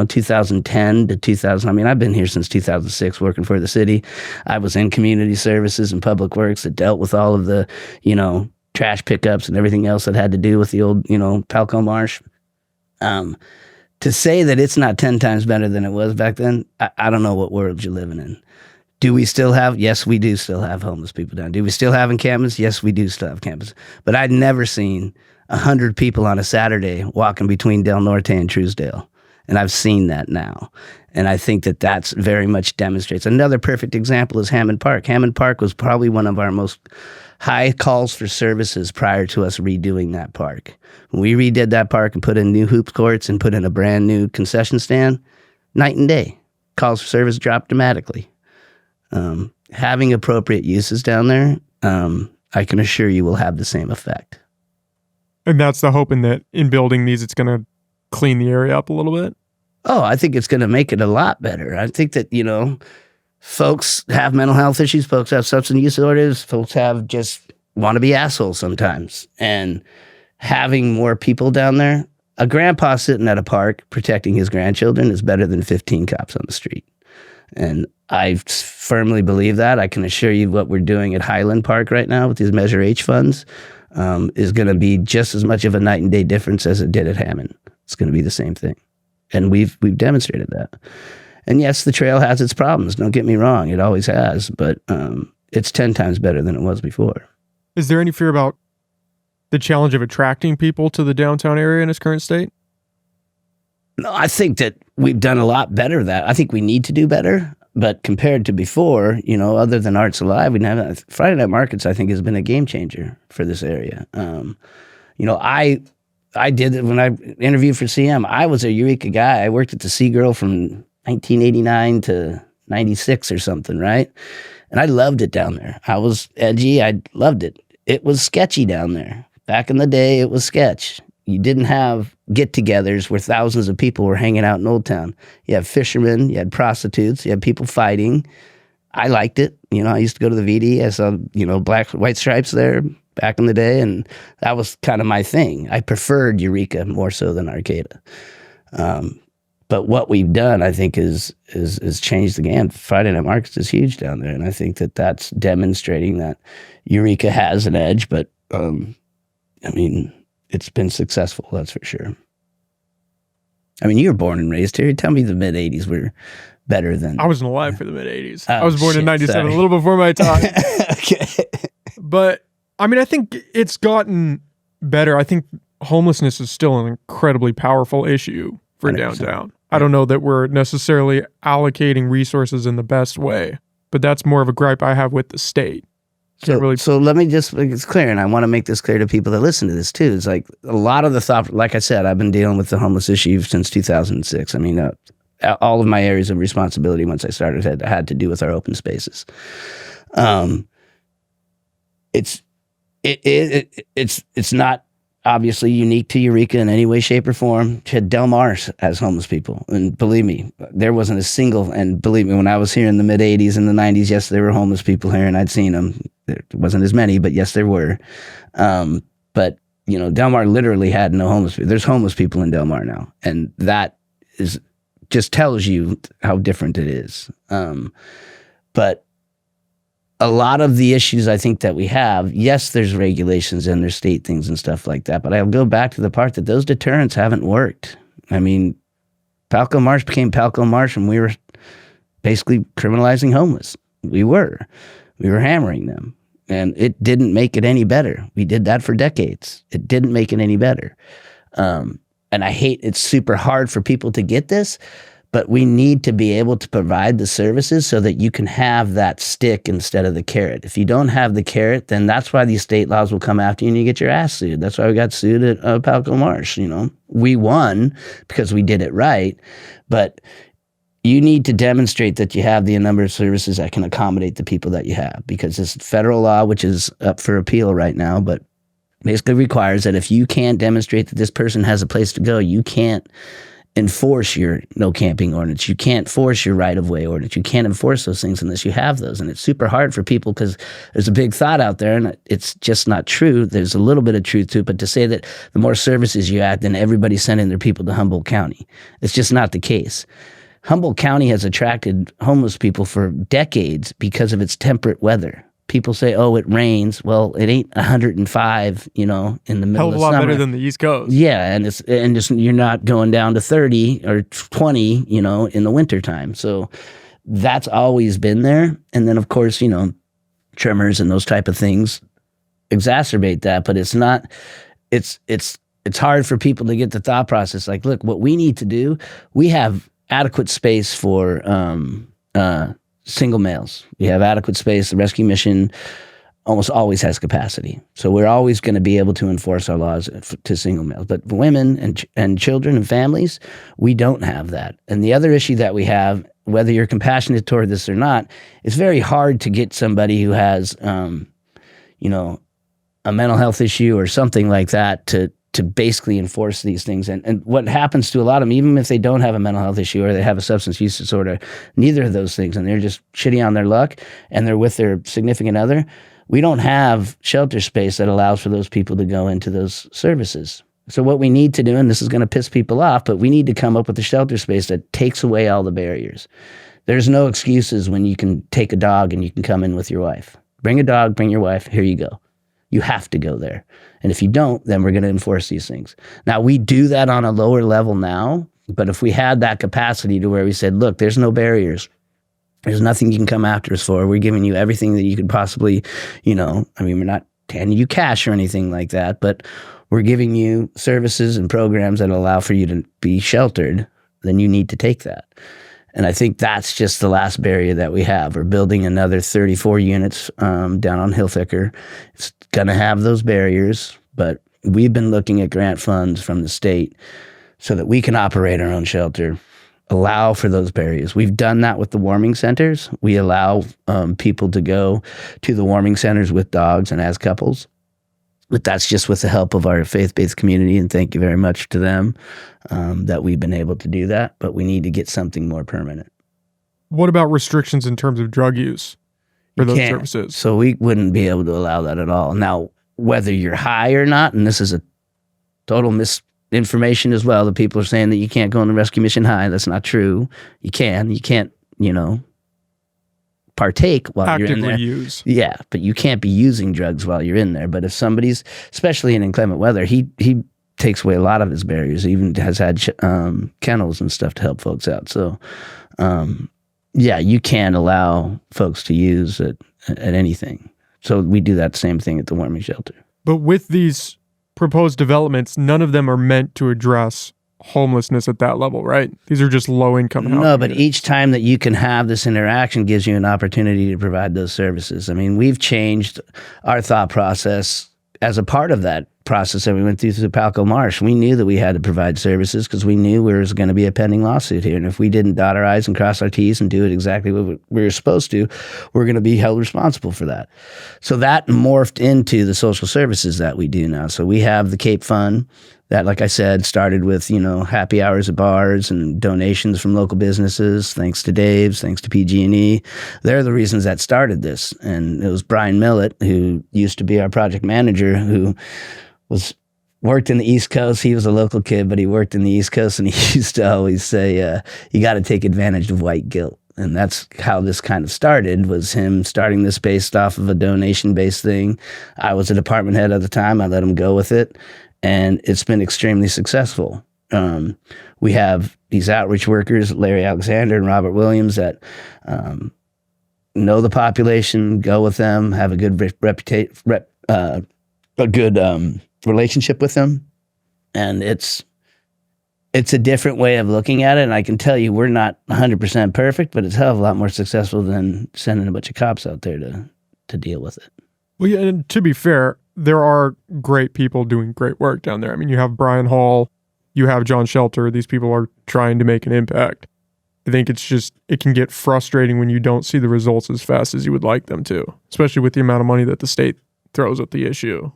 2010 to 2000. I mean, I've been here since 2006 working for the city. I was in community services and public works that dealt with all of the, trash pickups and everything else that had to do with the old, Palco Marsh. To say that it's not 10 times better than it was back then, I don't know what world you're living in. Do we still have? Yes, we do still have homeless people down. Do we still have encampments? Yes, we do still have campus. But I'd never seen 100 people on a Saturday walking between Del Norte and Truesdale. And I've seen that now. And I think that that's very much demonstrates. Another perfect example is Hammond Park. Hammond Park was probably one of our most high calls for services prior to us redoing that park. When we redid that park and put in new hoop courts and put in a brand new concession stand, night and day, calls for service dropped dramatically. Having appropriate uses down there, I can assure you will have the same effect.
And that's the hope in building these, it's going to clean the area up a little bit?
Oh, I think it's going to make it a lot better. I think that, folks have mental health issues, folks have substance use disorders, folks have just want to be assholes sometimes. And having more people down there, a grandpa sitting at a park protecting his grandchildren is better than 15 cops on the street. And I firmly believe that. I can assure you what we're doing at Highland Park right now with these Measure H funds is going to be just as much of a night and day difference as it did at Hammond. It's going to be the same thing. And we've demonstrated that. And yes, the trail has its problems. Don't get me wrong. It always has. But it's 10 times better than it was before.
Is there any fear about the challenge of attracting people to the downtown area in its current state?
No, I think that we've done a lot better that. I think we need to do better. But compared to before, other than Arts Alive, we have Friday Night Markets, I think, has been a game changer for this area. I did it when I interviewed for CM. I was a Eureka guy. I worked at the Seagirl from 1989 to 96 or something, right? And I loved it down there. I was edgy. I loved it. It was sketchy down there. Back in the day, it was sketch. You didn't have get-togethers where thousands of people were hanging out in Old Town. You had fishermen, you had prostitutes, you had people fighting. I liked it. I used to go to the VD. I saw, white stripes there back in the day, and that was kind of my thing. I preferred Eureka more so than Arcata. But what we've done, I think, is changed the game. Friday Night Markets is huge down there, and I think that that's demonstrating that Eureka has an edge. But it's been successful, that's for sure. You were born and raised here. Tell me the mid '80s were better than.
I wasn't alive for the mid '80s.
Oh,
I was born in '97,
sorry.
a little before my time.
Okay.
But I think it's gotten better. I think homelessness is still an incredibly powerful issue for 100%. Downtown. I don't know that we're necessarily allocating resources in the best way, but that's more of a gripe I have with the state.
So let me just make this clear, and I want to make this clear to people that listen to this too. It's like a lot of the thought, like I said, I've been dealing with the homeless issue since 2006. All of my areas of responsibility once I started had to do with our open spaces. It's not obviously unique to Eureka in any way, shape, or form. You had Del Mar as homeless people. And believe me, there wasn't a single, and believe me, when I was here in the mid 80s and the 90s, yes, there were homeless people here and I'd seen them. There wasn't as many, but yes, there were. But Del Mar literally had no homeless people. There's homeless people in Del Mar now. And that just tells you how different it is. But a lot of the issues I think that we have, yes, there's regulations and there's state things and stuff like that, but I'll go back to the part that those deterrents haven't worked. Palco Marsh became Palco Marsh and we were basically criminalizing homeless. We were hammering them. And it didn't make it any better. We did that for decades. It didn't make it any better. And I hate, it's super hard for people to get this, but we need to be able to provide the services so that you can have that stick instead of the carrot. If you don't have the carrot, then that's why these state laws will come after you and you get your ass sued. That's why we got sued at Palco Marsh, you know. We won because we did it right, but you need to demonstrate that you have the number of services that can accommodate the people that you have, because this federal law, which is up for appeal right now, but basically requires that if you can't demonstrate that this person has a place to go, you can't enforce your no camping ordinance. You can't force your right-of-way ordinance. You can't enforce those things unless you have those. And it's super hard for people because there's a big thought out there, and it's just not true. There's a little bit of truth to it, but to say that the more services you add, then everybody's sending their people to Humboldt County. It's just not the case. Humboldt County has attracted homeless people for decades because of its temperate weather. People say, oh, it rains. Well, it ain't 105, you know, in the middle of
Hell of a lot
summer.
better than the East Coast.
Yeah, and you're not going down to 30 or 20, you know, in the wintertime. So that's always been there. And then, of course, you know, tremors and those type of things exacerbate that. But it's not, it's hard for people to get the thought process. Like, look, what we need to do, we have adequate space for single males. We have adequate space. The rescue mission almost always has capacity. So we're always going to be able to enforce our laws to single males. But for women and children and families, we don't have that. And the other issue that we have, whether you're compassionate toward this or not, it's very hard to get somebody who has, you know, a mental health issue or something like that to basically enforce these things. And what happens to a lot of them, even if they don't have a mental health issue or they have a substance use disorder, neither of those things, and they're just shitty on their luck and they're with their significant other, we don't have shelter space that allows for those people to go into those services. So what we need to do, and this is going to piss people off, but we need to come up with a shelter space that takes away all the barriers. There's no excuses when you can take a dog and you can come in with your wife. Bring a dog, bring your wife, here you go. You have to go there. And if you don't, then we're going to enforce these things. Now, we do that on a lower level now, but if we had that capacity to where we said, look, there's no barriers. There's nothing you can come after us for. We're giving you everything that you could possibly, you know, I mean, we're not handing you cash or anything like that, but we're giving you services and programs that allow for you to be sheltered, then you need to take that. And I think that's just the last barrier that we have. We're building another 34 units down on Hillthicker. It's going to have those barriers, but we've been looking at grant funds from the state so that we can operate our own shelter, allow for those barriers. We've done that with the warming centers. We allow people to go to the warming centers with dogs and as couples. But that's just with the help of our faith-based community, and thank you very much to them that we've been able to do that. But we need to get something more permanent.
What about restrictions in terms of drug use for those services?
So we wouldn't be able to allow that at all. Now, whether you're high or not, and this is a total misinformation as well, that people are saying that you can't go in the rescue mission high. That's not true. You can't, you know, partake while you're in there.
Use.
Yeah, but you can't be using drugs while you're in there. But if somebody's, especially in inclement weather, he takes away a lot of his barriers. He even has had kennels and stuff to help folks out. So, yeah, you can't allow folks to use at anything. So we do that same thing at the warming shelter.
But with these proposed developments, none of them are meant to address homelessness at that level, right? These are just low-income housing.
No, but each time that you can have this interaction gives you an opportunity to provide those services. I mean, we've changed our thought process as a part of that process that we went through Palco Marsh. We knew that we had to provide services because we knew there was going to be a pending lawsuit here. And if we didn't dot our I's and cross our T's and do it exactly what we were supposed to, we're going to be held responsible for that. So that morphed into the social services that we do now. So we have the Cape Fund that, like I said, started with, you know, happy hours at bars and donations from local businesses, thanks to Dave's, thanks to PG&E. They're the reasons that started this. And it was Brian Millett, who used to be our project manager, who worked in the East Coast. He was a local kid, but he worked in the East Coast, and he used to always say, you got to take advantage of white guilt. And that's how this kind of started, was him starting this based off of a donation-based thing. I was a department head at the time. I let him go with it, and it's been extremely successful. We have these outreach workers, Larry Alexander and Robert Williams, that know the population, go with them, have a good relationship with them. And it's a different way of looking at it. And I can tell you, we're not 100% perfect, but it's a hell of a lot more successful than sending a bunch of cops out there to deal with it.
Well, yeah, and to be fair, there are great people doing great work down there. I mean, you have Brian Hall, you have John Shelter. These people are trying to make an impact. I think it can get frustrating when you don't see the results as fast as you would like them to, especially with the amount of money that the state throws at the issue.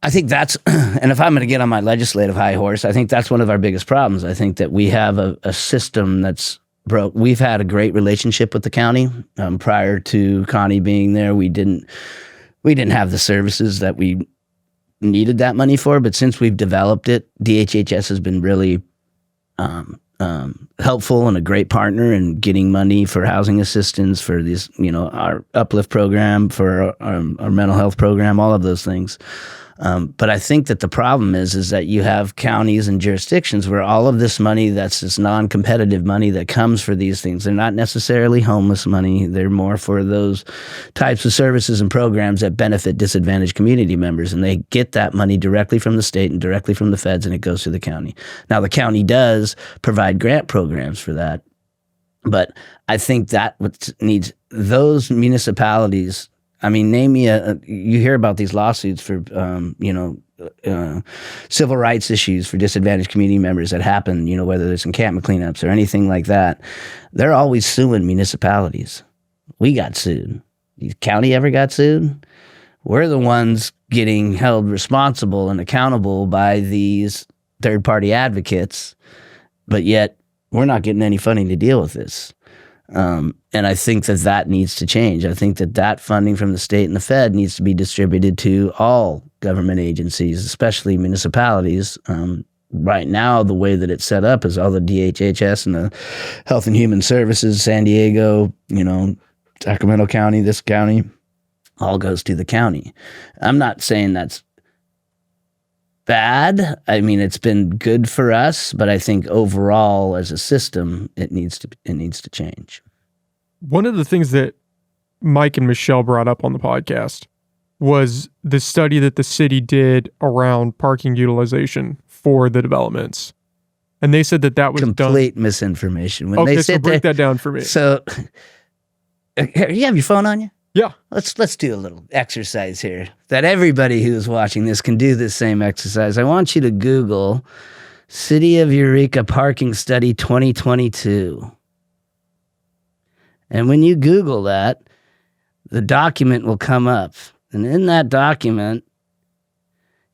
I think that's, and if I'm going to get on my legislative high horse, I think that's one of our biggest problems. I think that we have a system that's broke. We've had a great relationship with the county. Prior to Connie being there, we didn't have the services that we needed that money for. But since we've developed it, DHHS has been really helpful and a great partner in getting money for housing assistance, for these, our uplift program, for our mental health program, all of those things. But I think that the problem is that you have counties and jurisdictions where all of this money, that's this non-competitive money that comes for these things. They're not necessarily homeless money. They're more for those types of services and programs that benefit disadvantaged community members. And they get that money directly from the state and directly from the feds, and it goes to the county. Now, the county does provide grant programs for that. But I think that what needs those municipalities. I mean, name me you hear about these lawsuits for, civil rights issues for disadvantaged community members that happen, whether it's encampment cleanups or anything like that. They're always suing municipalities. We got sued. The county ever got sued? We're the ones getting held responsible and accountable by these third-party advocates, but yet we're not getting any funding to deal with this. And I think that needs to change. I think that funding from the state and the Fed needs to be distributed to all government agencies, especially municipalities. Right now, the way that it's set up is all the DHHS and the Health and Human Services, San Diego, Sacramento County, this county, all goes to the county. I'm not saying that's bad. I mean, it's been good for us, but I think overall as a system, it needs to change.
One of the things that Mike and Michelle brought up on the podcast was the study that the city did around parking utilization for the developments. And they said that was
complete misinformation. When
okay,
they
so break that down for me.
So, you have your phone on you?
Yeah.
Let's do a little exercise here that everybody who's watching this can do this same exercise. I want you to Google City of Eureka Parking Study 2022. And when you Google that, the document will come up. And in that document,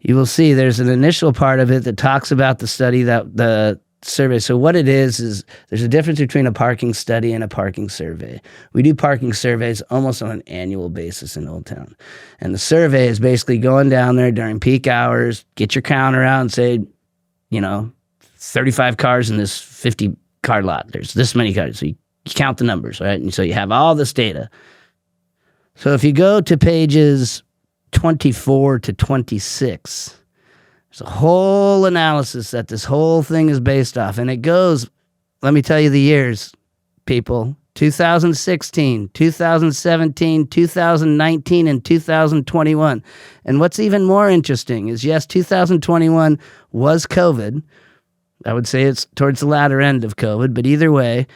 you will see there's an initial part of it that talks about the study, that the survey. So what it is there's a difference between a parking study and a parking survey. We do parking surveys almost on an annual basis in Old Town. And the survey is basically going down there during peak hours, get your counter out and say, 35 cars in this 50 car lot. There's this many cars. So you count the numbers, right? And so you have all this data. So if you go to pages 24 to 26, there's a whole analysis that this whole thing is based off. And it goes, let me tell you the years, people, 2016, 2017, 2019, and 2021. And what's even more interesting is, yes, 2021 was COVID. I would say it's towards the latter end of COVID, but either way,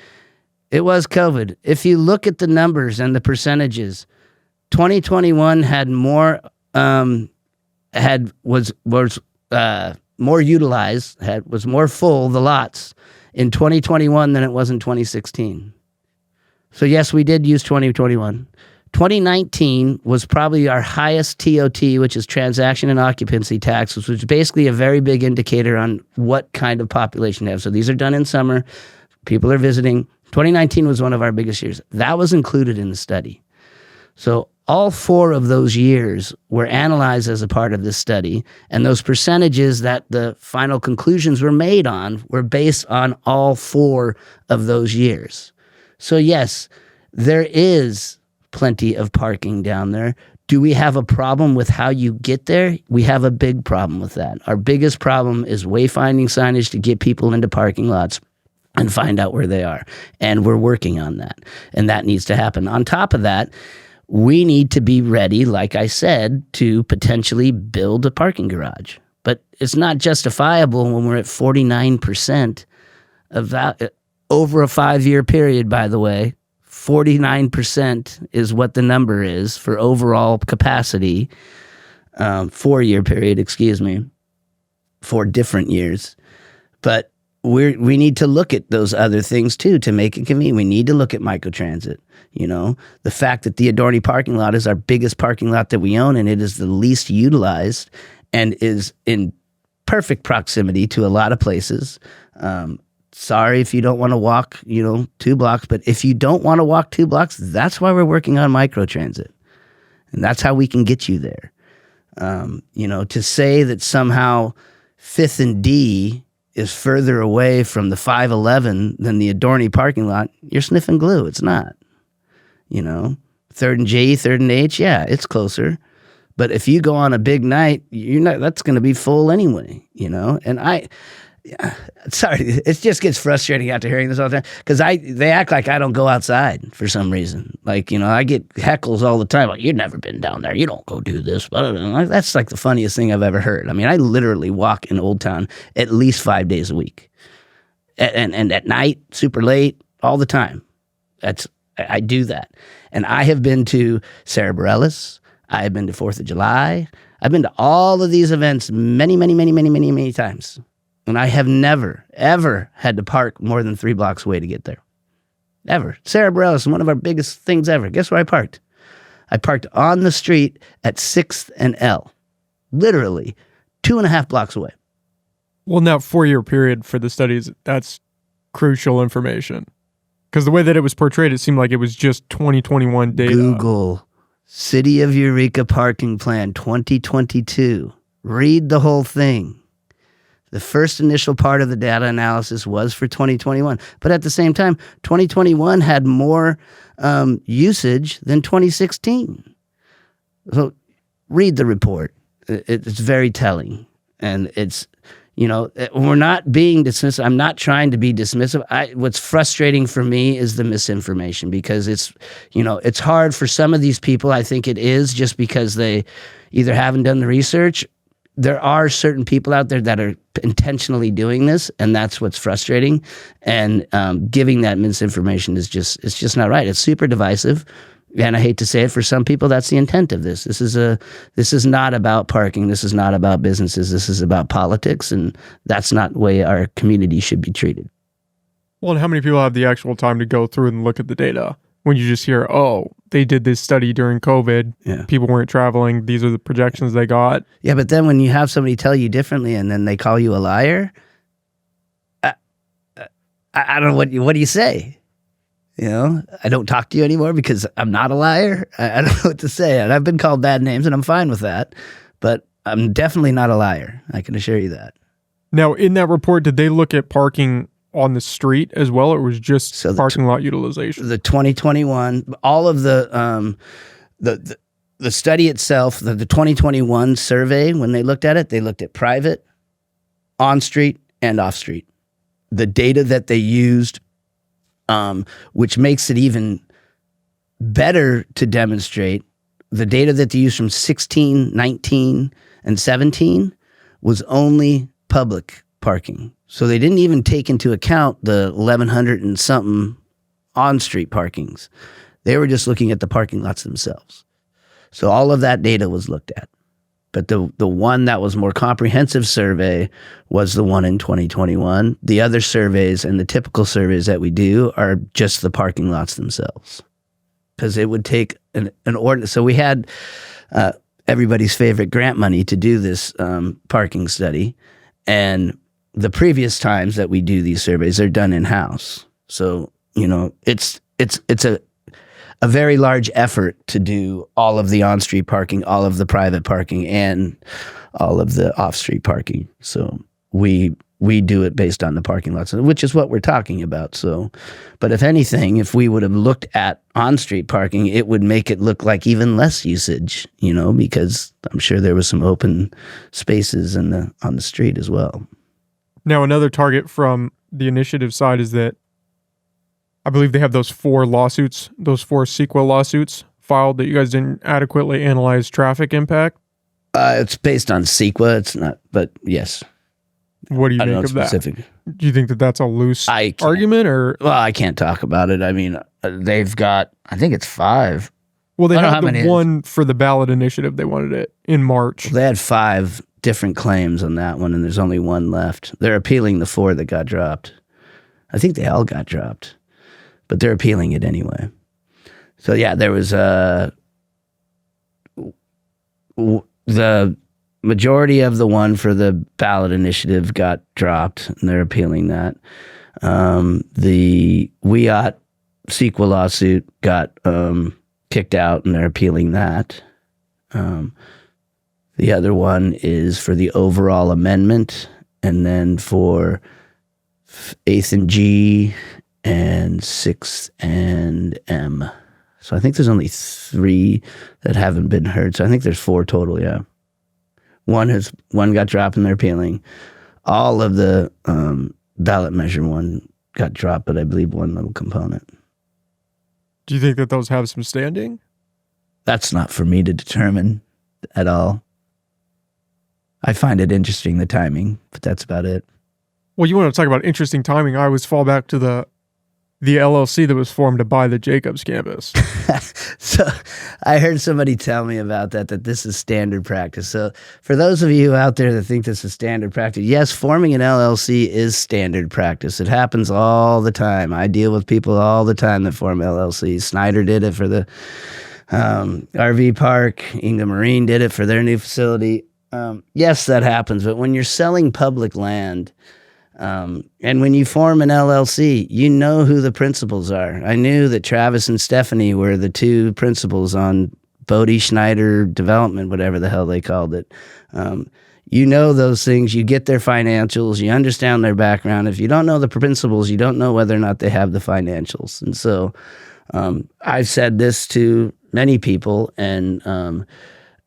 it was COVID. If you look at the numbers and the percentages, 2021 had more, was more utilized, was more full, the lots, in 2021 than it was in 2016. So yes, we did use 2021. 2019 was probably our highest TOT, which is transaction and occupancy tax, which was basically a very big indicator on what kind of population they have. So these are done in summer. People are visiting. 2019 was one of our biggest years. That was included in the study. So all 4 of those years were analyzed as a part of this study, and those percentages that the final conclusions were made on were based on all 4 of those years. So yes, there is plenty of parking down there. Do we have a problem with how you get there? We have a big problem with that. Our biggest problem is wayfinding signage to get people into parking lots. and find out where they are. And we're working on that. And that needs to happen. On top of that, we need to be ready, like I said, to potentially build a parking garage. But it's not justifiable when we're at 49% of that over a 5-year period, by the way. 49% is what the number is for overall capacity, 4-year period, excuse me, 4 different years. But we need to look at those other things too to make it convenient. We need to look at microtransit. You know, the fact that the Adorney parking lot is our biggest parking lot that we own, and it is the least utilized and is in perfect proximity to a lot of places. Sorry if you don't want to walk, 2 blocks, but if you don't want to walk 2 blocks, that's why we're working on microtransit. And that's how we can get you there. To say that somehow 5th and D is further away from the 511 than the Adorney parking lot, you're sniffing glue. It's not. 3rd and G, 3rd and H, yeah, it's closer. But if you go on a big night, that's going to be full anyway, And sorry, it just gets frustrating after hearing this all the time because they act like I don't go outside for some reason. Like, I get heckles all the time. Like, you've never been down there. You don't go do this. That's like the funniest thing I've ever heard. I mean, I literally walk in Old Town at least 5 days a week. And at night, super late, all the time. I do that. And I have been to Sarah Bareilles. I have been to 4th of July. I've been to all of these events many, many, many, many, many, many times. And I have never, ever had to park more than 3 blocks away to get there. Ever. Sarah Bareilles is one of our biggest things ever. Guess where I parked? I parked on the street at 6th and L. Literally 2.5 blocks away.
Well, now 4-year period for the studies, that's crucial information. Because the way that it was portrayed, it seemed like it was just 2021 data.
Google City of Eureka Parking Plan 2022. Read the whole thing. The first initial part of the data analysis was for 2021. But at the same time, 2021 had more usage than 2016. So read the report. It's very telling. And it's, we're not being dismissive. I'm not trying to be dismissive. What's frustrating for me is the misinformation because it's hard for some of these people. I think it is just because they either haven't done the research. There are certain people out there that are intentionally doing this, and that's what's frustrating. And giving that misinformation it's just not right. It's super divisive, and I hate to say it. For some people, that's the intent of this. This is not about parking. This is not about businesses. This is about politics, and that's not the way our community should be treated.
Well, and how many people have the actual time to go through and look at the data? When you just hear, they did this study during COVID,
yeah. People
weren't traveling, these are the projections they got.
Yeah, but then when you have somebody tell you differently and then they call you a liar, I don't know, what do you say? I don't talk to you anymore because I'm not a liar. I don't know what to say. And I've been called bad names and I'm fine with that, but I'm definitely not a liar. I can assure you that.
Now, in that report, did they look at parking on the street as well, or was just parking lot utilization?
The 2021, all of the study itself, the 2021 survey, when they looked at private, on-street, and off-street. The data that they used, which makes it even better to demonstrate, the data that they used from 16, 19, and 17 was only public parking. So they didn't even take into account the 1,100 and something on-street parkings. They were just looking at the parking lots themselves. So all of that data was looked at. But the one that was more comprehensive survey was the one in 2021. The other surveys and the typical surveys that we do are just the parking lots themselves. Because it would take an ordinance. So we had everybody's favorite grant money to do this parking study. And the previous times that we do these surveys, they're done in-house. So, it's a very large effort to do all of the on-street parking, all of the private parking, and all of the off-street parking. So we do it based on the parking lots, which is what we're talking about. So, but if anything, if we would have looked at on-street parking, it would make it look like even less usage, because I'm sure there was some open spaces on the street as well.
Now, another target from the initiative side is that I believe they have those 4 lawsuits, those 4 CEQA lawsuits filed that you guys didn't adequately analyze traffic impact.
It's based on CEQA. It's not, but yes.
What do you
I don't
think
know
of
specific.
that? Do you think that that's a loose
I can't-
argument, or?
Well, I can't talk about it. I mean, they've got, I think it's 5.
Well, they
I don't know
had
how many
the
it is.
one for the ballot initiative. They wanted it in March.
They had 5 different claims on that one, and there's only 1 left. They're appealing the 4 that got dropped. I think they all got dropped, but they're appealing it anyway. So yeah, there was the majority of the one for the ballot initiative got dropped, and they're appealing that. The WIOT CEQA lawsuit got kicked out, and they're appealing that. The other one is for the overall amendment, and then for 8th and G and 6th and M. So I think there's only 3 that haven't been heard. So I think there's 4 total, yeah. One got dropped and they're appealing. All of the ballot measure one got dropped, but I believe 1 little component.
Do you think that those have some standing?
That's not for me to determine at all. I find it interesting, the timing, but that's about it.
Well, you want to talk about interesting timing. I always fall back to the LLC that was formed to buy the Jacobs campus.
So I heard somebody tell me about that this is standard practice. So for those of you out there that think this is standard practice, yes, forming an LLC is standard practice. It happens all the time. I deal with people all the time that form LLCs. Snyder did it for the RV park. Inga Marine did it for their new facility. Yes, that happens. But when you're selling public land, and when you form an LLC, you know who the principals are. I knew that Travis and Stephanie were the 2 principals on Bodie Schneider Development, whatever the hell they called it. You know those things. You get their financials. You understand their background. If you don't know the principals, you don't know whether or not they have the financials. And so I've said this to many people, and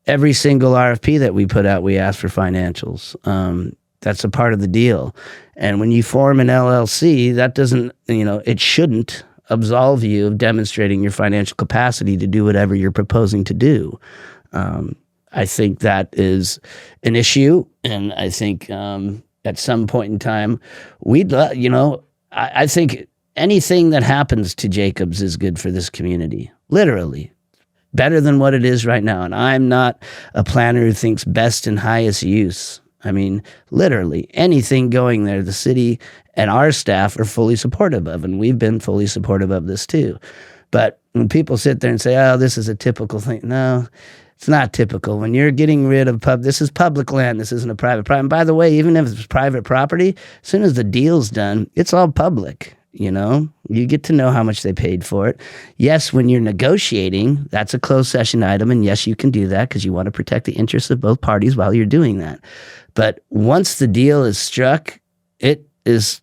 every single RFP that we put out, we ask for financials. That's a part of the deal. And when you form an LLC, that doesn't, it shouldn't absolve you of demonstrating your financial capacity to do whatever you're proposing to do. I think that is an issue. And I think at some point in time, I think anything that happens to Jacobs is good for this community, literally. Better than what it is right now. And I'm not a planner who thinks best and highest use. I mean, literally, anything going there, the city and our staff are fully supportive of, and we've been fully supportive of this too. But when people sit there and say, oh, this is a typical thing, no, it's not typical. When you're getting rid of this is public land, this isn't a private property. And by the way, even if it's private property, as soon as the deal's done, it's all public. You get to know how much they paid for it. Yes, when you're negotiating, that's a closed session item. And yes, you can do that because you want to protect the interests of both parties while you're doing that. But once the deal is struck, it's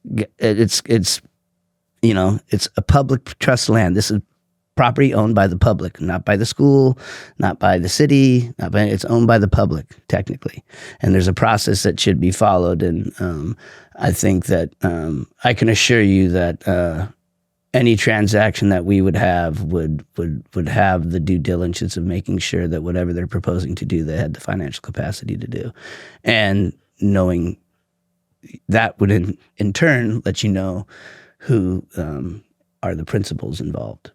a public trust land. This is property owned by the public, not by the school, not by the city, it's owned by the public, technically. And there's a process that should be followed. And I think that I can assure you that any transaction that we would have would have the due diligence of making sure that whatever they're proposing to do, they had the financial capacity to do. And knowing that would in turn let you know who are the principals involved.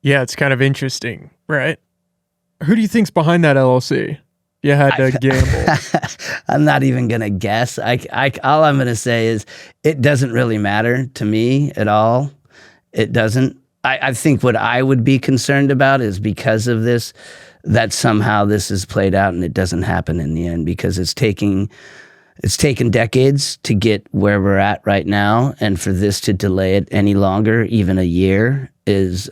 Yeah, it's kind of interesting, right? Who do you think's behind that LLC? You had to gamble.
I'm not even going to guess. All I'm going to say is it doesn't really matter to me at all. It doesn't. I think what I would be concerned about is because of this, that somehow this is played out and it doesn't happen in the end, because it's taken decades to get where we're at right now. And for this to delay it any longer, even a year, is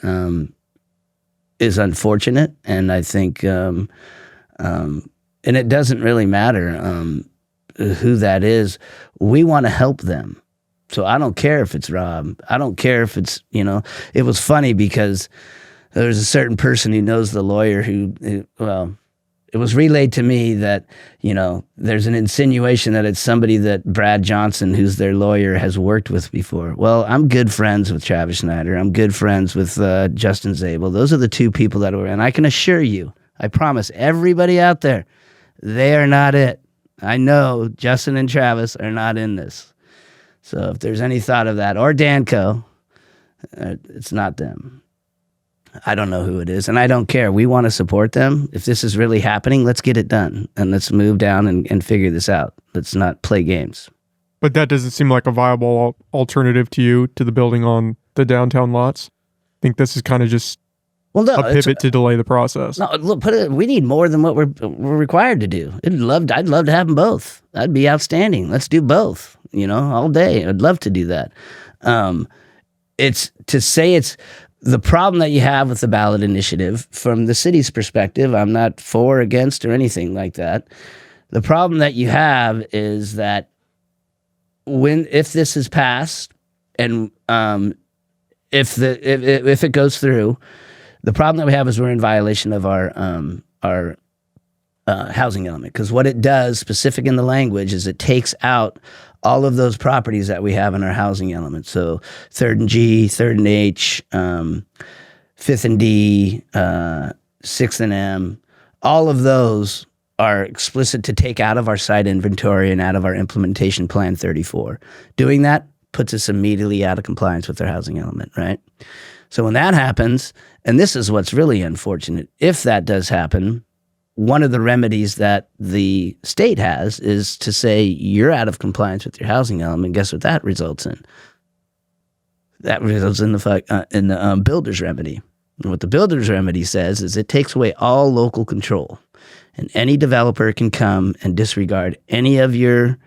unfortunate. And I think, and it doesn't really matter who that is. We want to help them. So I don't care if it's Rob. I don't care if it's, it was funny because there was a certain person who knows the lawyer who it was relayed to me that, there's an insinuation that it's somebody that Brad Johnson, who's their lawyer, has worked with before. Well, I'm good friends with Travis Schneider. I'm good friends with Justin Zabel. Those are the two people that were, and I can assure you, I promise everybody out there, they are not it. I know Justin and Travis are not in this. So if there's any thought of that, or Danco, it's not them. I don't know who it is, and I don't care. We want to support them. If this is really happening, let's get it done, and let's move down and figure this out. Let's not play games.
But that doesn't seem like a viable alternative to you, to the building on the downtown lots? I think this is kind of just a pivot to delay the process.
No, look, we need more than what we're required to do. I'd love to have them both. That'd be outstanding. Let's do both, all day. I'd love to do that. It's the problem that you have with the ballot initiative from the city's perspective. I'm not for or against or anything like that. The problem that you have is that if this is passed and if it goes through, the problem that we have is we're in violation of our housing element, because what it does, specific in the language, is it takes out all of those properties that we have in our housing element. So 3rd and G, 3rd and H, 5th and D, 6th and M, all of those are explicit to take out of our site inventory and out of our implementation plan 34. Doing that puts us immediately out of compliance with our housing element, right? So when that happens, and this is what's really unfortunate, if that does happen, one of the remedies that the state has is to say you're out of compliance with your housing element. Guess what that results in? That results in the builder's remedy. And what the builder's remedy says is it takes away all local control, and any developer can come and disregard any of your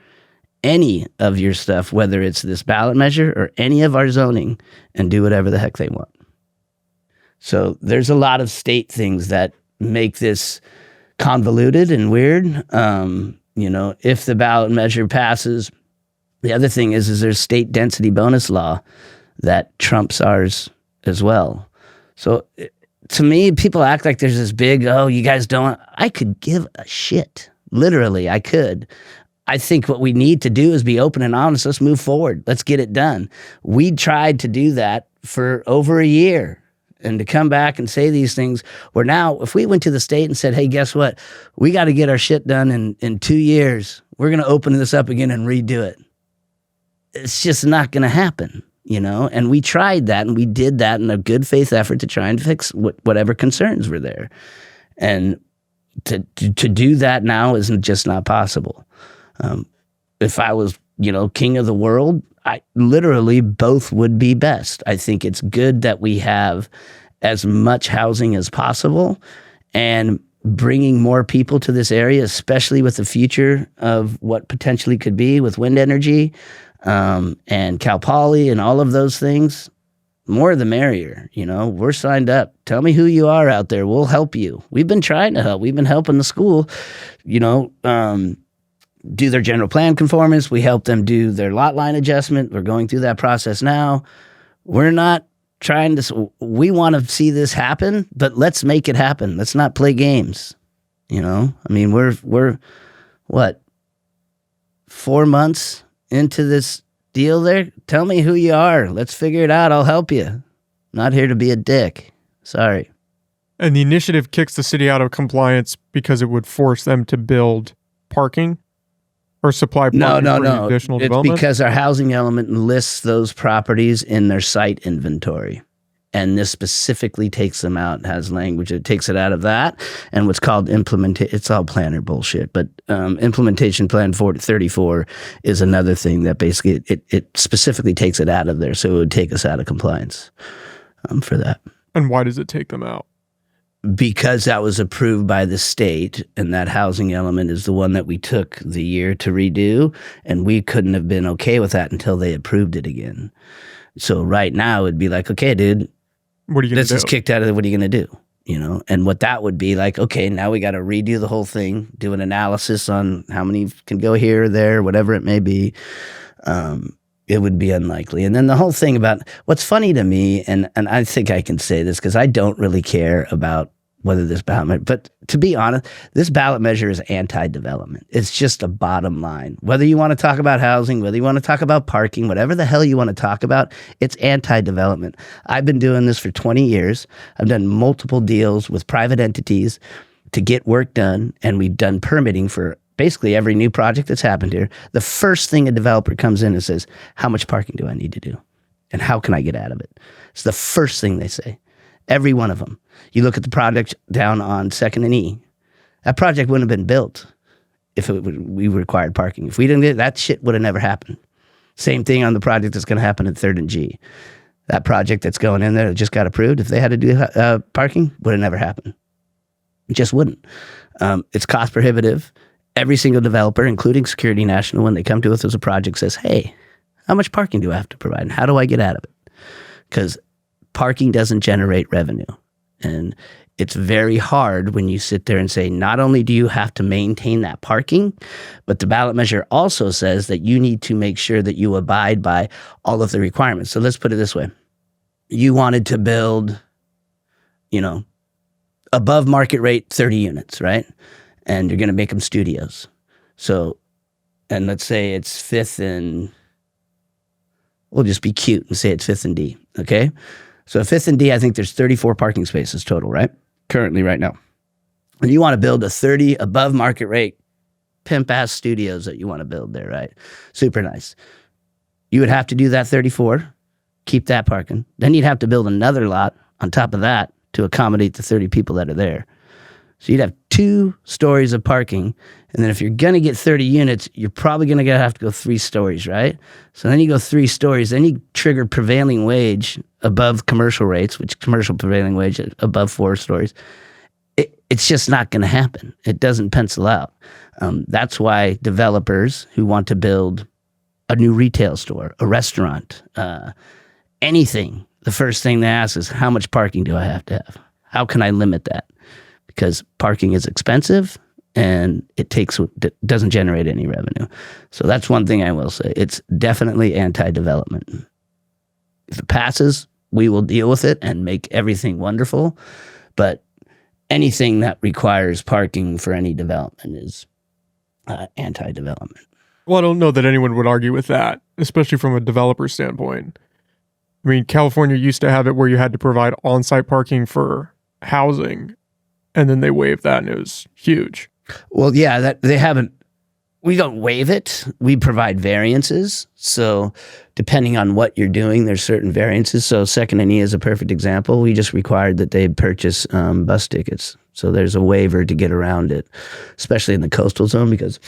stuff, whether it's this ballot measure or any of our zoning, and do whatever the heck they want. So there's a lot of state things that make this convoluted and weird. If the ballot measure passes, the other thing is there's state density bonus law that trumps ours as well. So to me, people act like there's this big, you guys don't. I could give a shit. Literally, I could. I think what we need to do is be open and honest. Let's move forward. Let's get it done. We tried to do that for over a year. And to come back and say these things, where now, if we went to the state and said, hey, guess what? We got to get our shit done in 2 years. We're going to open this up again and redo it. It's just not going to happen, And we tried that, and we did that in a good faith effort to try and fix whatever concerns were there. And to do that now is just not possible. If I was, king of the world, I literally both would be best. I think it's good that we have as much housing as possible, and bringing more people to this area, especially with the future of what potentially could be with wind energy and Cal Poly and all of those things. More the merrier. We're signed up. Tell me who you are out there. We'll help you. We've been trying to help. We've been helping the school, do their general plan conformance. We help them do their lot line adjustment. We're going through that process now. We're not trying to, we want to see this happen, but let's make it happen. Let's not play games. We're what, 4 months into this deal there? Tell me who you are. Let's figure it out. I'll help you. Not here to be a dick. Sorry.
And the initiative kicks the city out of compliance because it would force them to build parking? Or supply parking for additional development?
It's because our housing element lists those properties in their site inventory. And this specifically takes them out, has language. It takes it out of that. And what's called it's all planner bullshit. But implementation plan 34 is another thing that basically it specifically takes it out of there. So it would take us out of compliance for that.
And why does it take them out?
Because that was approved by the state, and that housing element is the one that we took the year to redo, and we couldn't have been okay with that until they approved it again. So right now it'd be like, okay, dude,
what are you going to do?
This is kicked out of it. What are you going to do? And what that would be like, okay, now we got to redo the whole thing, do an analysis on how many can go here or there, whatever it may be. It would be unlikely. And then the whole thing about what's funny to me, and I think I can say this because I don't really care about whether this ballot measure, but to be honest, this ballot measure is anti-development. It's just a bottom line. Whether you want to talk about housing, whether you want to talk about parking, whatever the hell you want to talk about, it's anti-development. I've been doing this for 20 years. I've done multiple deals with private entities to get work done, and we've done permitting for basically every new project that's happened here. The first thing a developer comes in and says, how much parking do I need to do? And how can I get out of it? It's the first thing they say. Every one of them. You look at the project down on 2nd and E. That project wouldn't have been built if we required parking. If we didn't get that shit would have never happened. Same thing on the project that's going to happen at 3rd and G. That project that's going in there that just got approved, if they had to do parking, would have never happened. It just wouldn't. It's cost prohibitive. Every single developer, including Security National, when they come to us as a project, says, hey, how much parking do I have to provide? And how do I get out of it? Because parking doesn't generate revenue. And it's very hard when you sit there and say, not only do you have to maintain that parking, but the ballot measure also says that you need to make sure that you abide by all of the requirements. So let's put it this way. You wanted to build, above market rate 30 units, right? And you're going to make them studios. So, and let's say it's 5th and, we'll just be cute and say it's 5th and D, okay? So 5th and D, I think there's 34 parking spaces total, right? Currently, right now. And you want to build a 30 above market rate pimp-ass studios that you want to build there, right? Super nice. You would have to do that 34, keep that parking. Then you'd have to build another lot on top of that to accommodate the 30 people that are there. So you'd have 2 stories of parking. And then if you're going to get 30 units, you're probably going to have to go 3 stories, right? So then you go 3 stories, then you trigger prevailing wage above commercial rates, which commercial prevailing wage above 4 stories. It's just not going to happen. It doesn't pencil out. That's why developers who want to build a new retail store, a restaurant, anything, the first thing they ask is, how much parking do I have to have? How can I limit that? Because parking is expensive and it doesn't generate any revenue. So that's one thing I will say. It's definitely anti-development. If it passes, we will deal with it and make everything wonderful. But anything that requires parking for any development is anti-development.
Well, I don't know that anyone would argue with that, especially from a developer standpoint. I mean, California used to have it where you had to provide on-site parking for housing, and then they waived that, and it was huge.
Well, yeah, that they haven't. We don't waive it. We provide variances. So depending on what you're doing, there's certain variances. So 2nd and E is a perfect example. We just required that they purchase bus tickets. So there's a waiver to get around it, especially in the coastal zone, because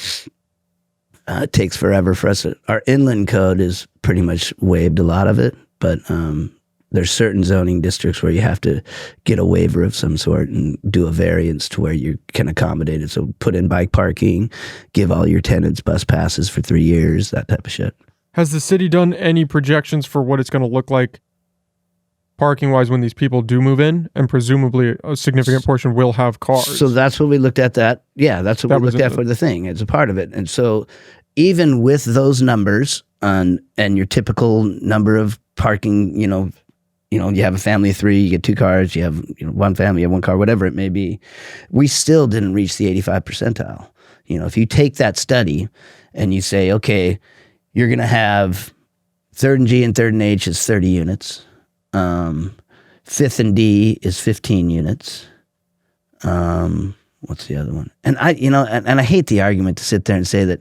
it takes forever for us. Our inland code is pretty much waived a lot of it, but there's certain zoning districts where you have to get a waiver of some sort and do a variance to where you can accommodate it. So put in bike parking, give all your tenants bus passes for 3 years, that type of shit.
Has the city done any projections for what it's going to look like parking-wise when these people do move in? And presumably a significant portion will have cars.
So that's what we looked at that. Yeah, that's what we looked at for the thing. It's a part of it. And so even with those numbers and your typical number of parking, you have a family of 3, you get 2 cars, you have one family, you have 1 car, whatever it may be. We still didn't reach the 85th percentile. If you take that study and you say, okay, you're going to have 3rd and G and 3rd and H is 30 units. 5th and D is 15 units. What's the other one? And I hate the argument to sit there and say that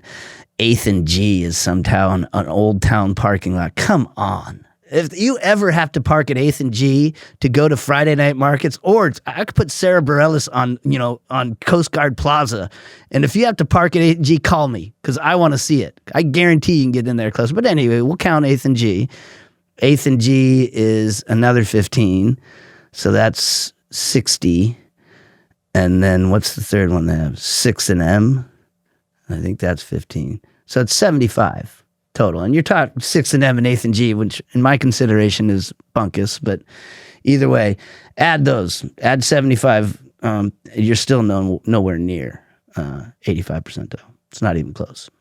8th and G is some town, an old town parking lot. Come on. If you ever have to park at 8th and G to go to Friday night markets, or I could put Sarah Bareilles on Coast Guard Plaza, and if you have to park at 8th and G, call me, because I want to see it. I guarantee you can get in there close. But anyway, we'll count 8th and G. 8th and G is another 15, so that's 60. And then what's the third one they have? 6th and M. I think that's 15. So it's 75. Total. And you're talking 6th and M and 8th and G, which in my consideration is bunkus, but either way, add those. Add 75. You're still nowhere near 85 percentile. It's not even close.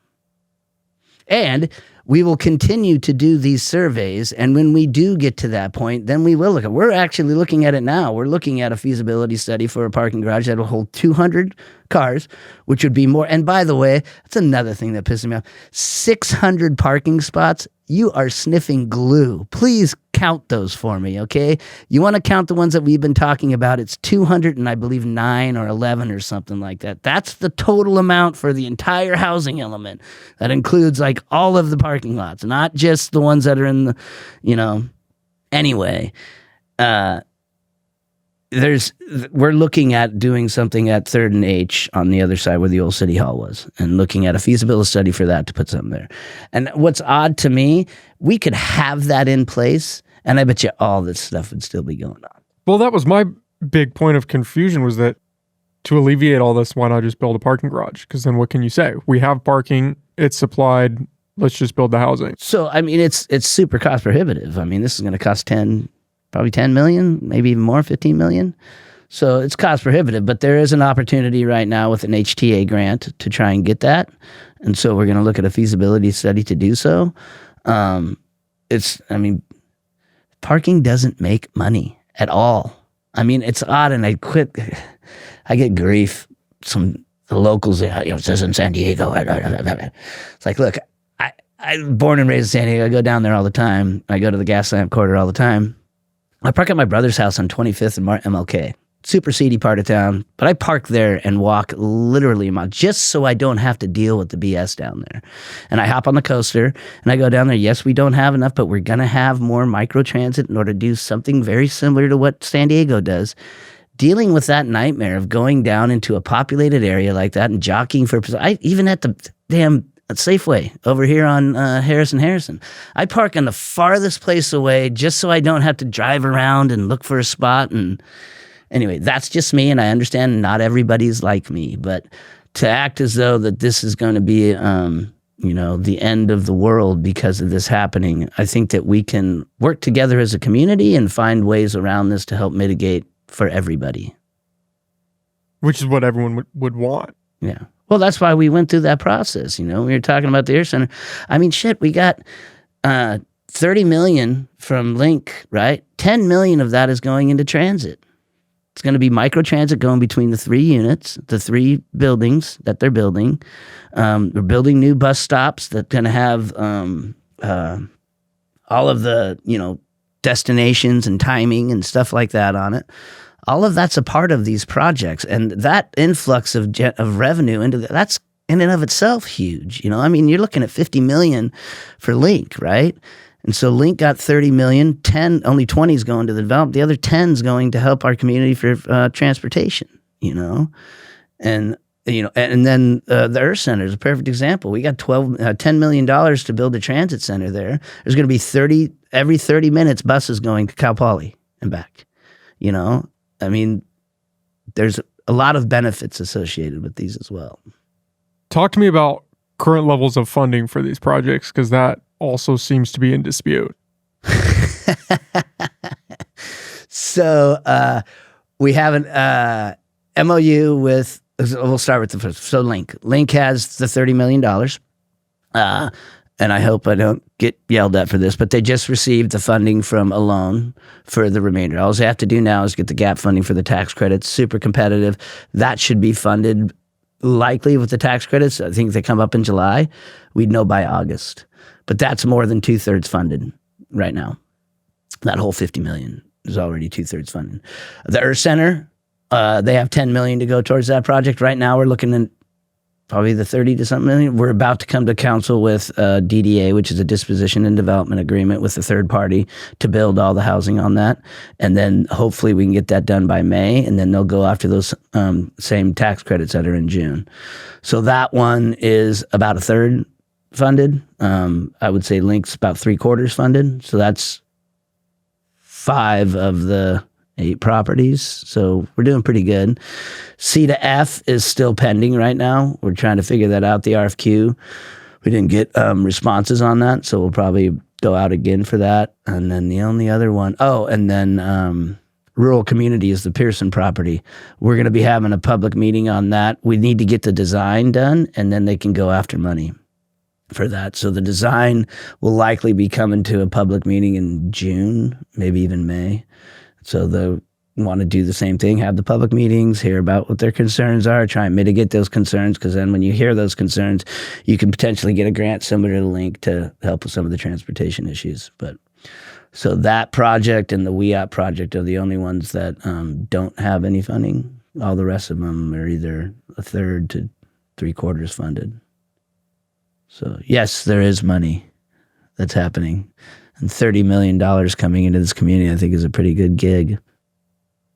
And we will continue to do these surveys. And when we do get to that point, then we will look at, we're actually looking at it now. We're looking at a feasibility study for a parking garage that will hold 200 cars, which would be more. And by the way, that's another thing that pisses me off. 600 parking spots. You are sniffing glue. Please count those for me, okay? You want to count the ones that we've been talking about. It's 200 and I believe 9 or 11 or something like that. That's the total amount for the entire housing element. That includes like all of the parking lots, not just the ones that are in the, anyway. We're looking at doing something at 3rd and H on the other side where the old city hall was, and looking at a feasibility study for that to put something there. And what's odd to me, we could have that in place, and I bet you all this stuff would still be going on.
Well, that was my big point of confusion, was that to alleviate all this, why not just build a parking garage? Because then what can you say? We have parking, it's supplied, let's just build the housing.
So, I mean, it's super cost prohibitive. I mean, this is going to cost probably 10 million, maybe even more, 15 million. So it's cost prohibitive, but there is an opportunity right now with an HTA grant to try and get that. And so we're going to look at a feasibility study to do so. Parking doesn't make money at all. I mean, it's odd, and I get grief. The locals, it says in San Diego. It's like, look, I'm born and raised in San Diego. I go down there all the time. I go to the gas lamp quarter all the time. I park at my brother's house on 25th and MLK. Super seedy part of town, but I park there and walk literally a mile just so I don't have to deal with the BS down there. And I hop on the coaster and I go down there. Yes, we don't have enough, but we're going to have more microtransit in order to do something very similar to what San Diego does. Dealing with that nightmare of going down into a populated area like that and jockeying for, even at the damn Safeway over here on Harrison. I park on the farthest place away just so I don't have to drive around and look for a spot. And anyway, that's just me, and I understand not everybody's like me. But to act as though that this is going to be, the end of the world because of this happening, I think that we can work together as a community and find ways around this to help mitigate for everybody.
Which is what everyone would want.
Yeah. Well, that's why we went through that process. We were talking about the Air Center. I mean, shit, we got $30 million from Link, right? $10 million of that is going into transit. It's going to be microtransit going between the 3 units, the 3 buildings that they're building. We're building new bus stops that going to have all of the, destinations and timing and stuff like that on it. All of that's a part of these projects, and that influx of revenue into that's in and of itself huge. I mean, you're looking at $50 million for Link, right? And so Link got $30 million. Only 20 is going to the development. The other 10 is going to help our community for transportation. And then the Earth Center is a perfect example. We got $10 million to build a transit center there. There's going to be every 30 minutes buses going to Cal Poly and back. I mean, there's a lot of benefits associated with these as well.
Talk to me about current levels of funding for these projects, because that also seems to be in dispute.
So we have an MOU with, we'll start with the first. So Link has the $30 million. And I hope I don't get yelled at for this, but they just received the funding from a loan for the remainder. All they have to do now is get the gap funding for the tax credits. Super competitive. That should be funded likely with the tax credits. I think they come up in July. We'd know by August. But that's more than 2/3 funded right now. That whole $50 million is already 2/3 funded. The Earth Center, they have $10 million to go towards that project. Right now we're looking at probably the 30 to something million. We're about to come to council with DDA, which is a disposition and development agreement with a third party to build all the housing on that. And then hopefully we can get that done by May, and then they'll go after those same tax credits that are in June. So that one is about 1/3 funded. I would say Link's about 3/4 funded. So that's 5 of the 8 properties. So we're doing pretty good. C to F is still pending right now. We're trying to figure that out, the RFQ. We didn't get responses on that, so we'll probably go out again for that. And then the only other one, rural community is the Pearson property. We're going to be having a public meeting on that. We need to get the design done, and then they can go after money. for that. So the design will likely be coming to a public meeting in June, maybe even May. So they'll want to do the same thing, have the public meetings, hear about what their concerns are, try and mitigate those concerns, because then when you hear those concerns, you can potentially get a grant similar to the Link to help with some of the transportation issues. But so that project and the WEOP project are the only ones that don't have any funding. All the rest of them are either a third to three-quarters funded. So yes, there is money that's happening. And $30 million coming into this community, I think, is a pretty good gig.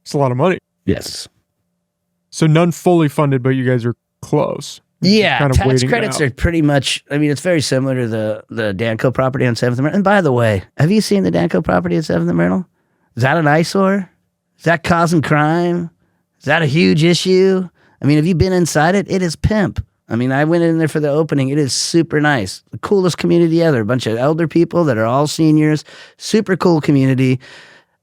It's a lot of money.
Yes.
So none fully funded, but you guys are close.
Yeah,
kind of
tax
waiting it
credits
out.
are pretty much, I mean, it's very similar to the Danco property on 7th and Myrtle. And by the way, have you seen the Danco property at 7th and Myrtle? Is that an eyesore? Is that causing crime? Is that a huge issue? I mean, have you been inside it? It is pimp. I mean, I went in there for the opening. It is super nice. The coolest community ever. A bunch of elder people that are all seniors. Super cool community.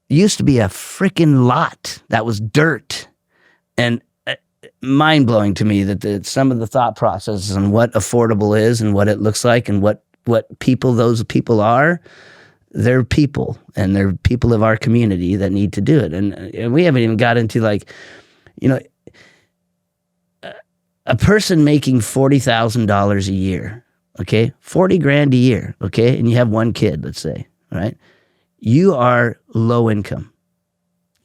Used to be a freaking lot that was dirt. And mind-blowing to me that some of the thought processes and what affordable is and what it looks like and what people those people are, they're people. And they're people of our community that need to do it. And we haven't even got into, like, you know, a person making $40,000 a year, okay? 40 grand a year, okay? And you have one kid, let's say, all right? You are low income.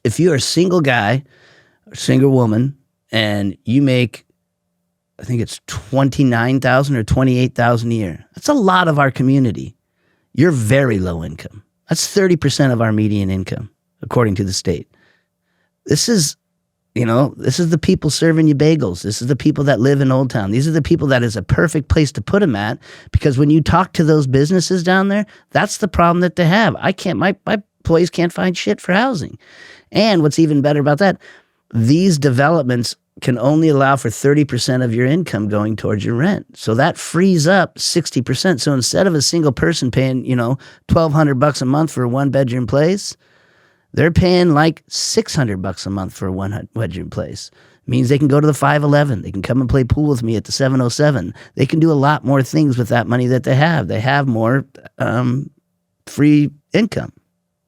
If you're a single guy or single woman and you make, I think it's $29,000 or $28,000 a year, that's a lot of our community. You're very low income. That's 30% of our median income, according to the state. This is the people serving you bagels. This is the people that live in Old Town. These are the people that is a perfect place to put them at, because when you talk to those businesses down there, that's the problem that they have. My employees can't find shit for housing. And what's even better about that, these developments can only allow for 30% of your income going towards your rent. So that frees up 60%. So instead of a single person paying, $1,200 a month for a one-bedroom place, they're paying like $600 a month for a one-bedroom place. Means they can go to the 511. They can come and play pool with me at the 707. They can do a lot more things with that money that they have. They have more free income.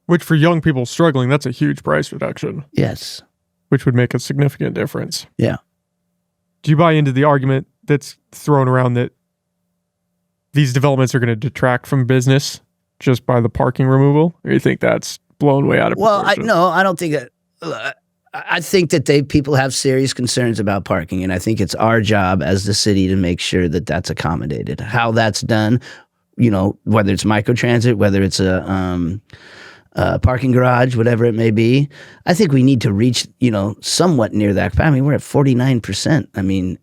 Which for young people struggling, that's a huge price reduction.
Yes.
Which would make a significant difference.
Yeah.
Do you buy into the argument that's thrown around that these developments are going to detract from business just by the parking removal? Or you think that's blown way out of proportion?
I don't think that. I think that people have serious concerns about parking, and I think it's our job as the city to make sure that that's accommodated. How that's done, whether it's microtransit, whether it's a parking garage, whatever it may be, I think we need to reach, somewhat near that. I mean, we're at 49%. I mean,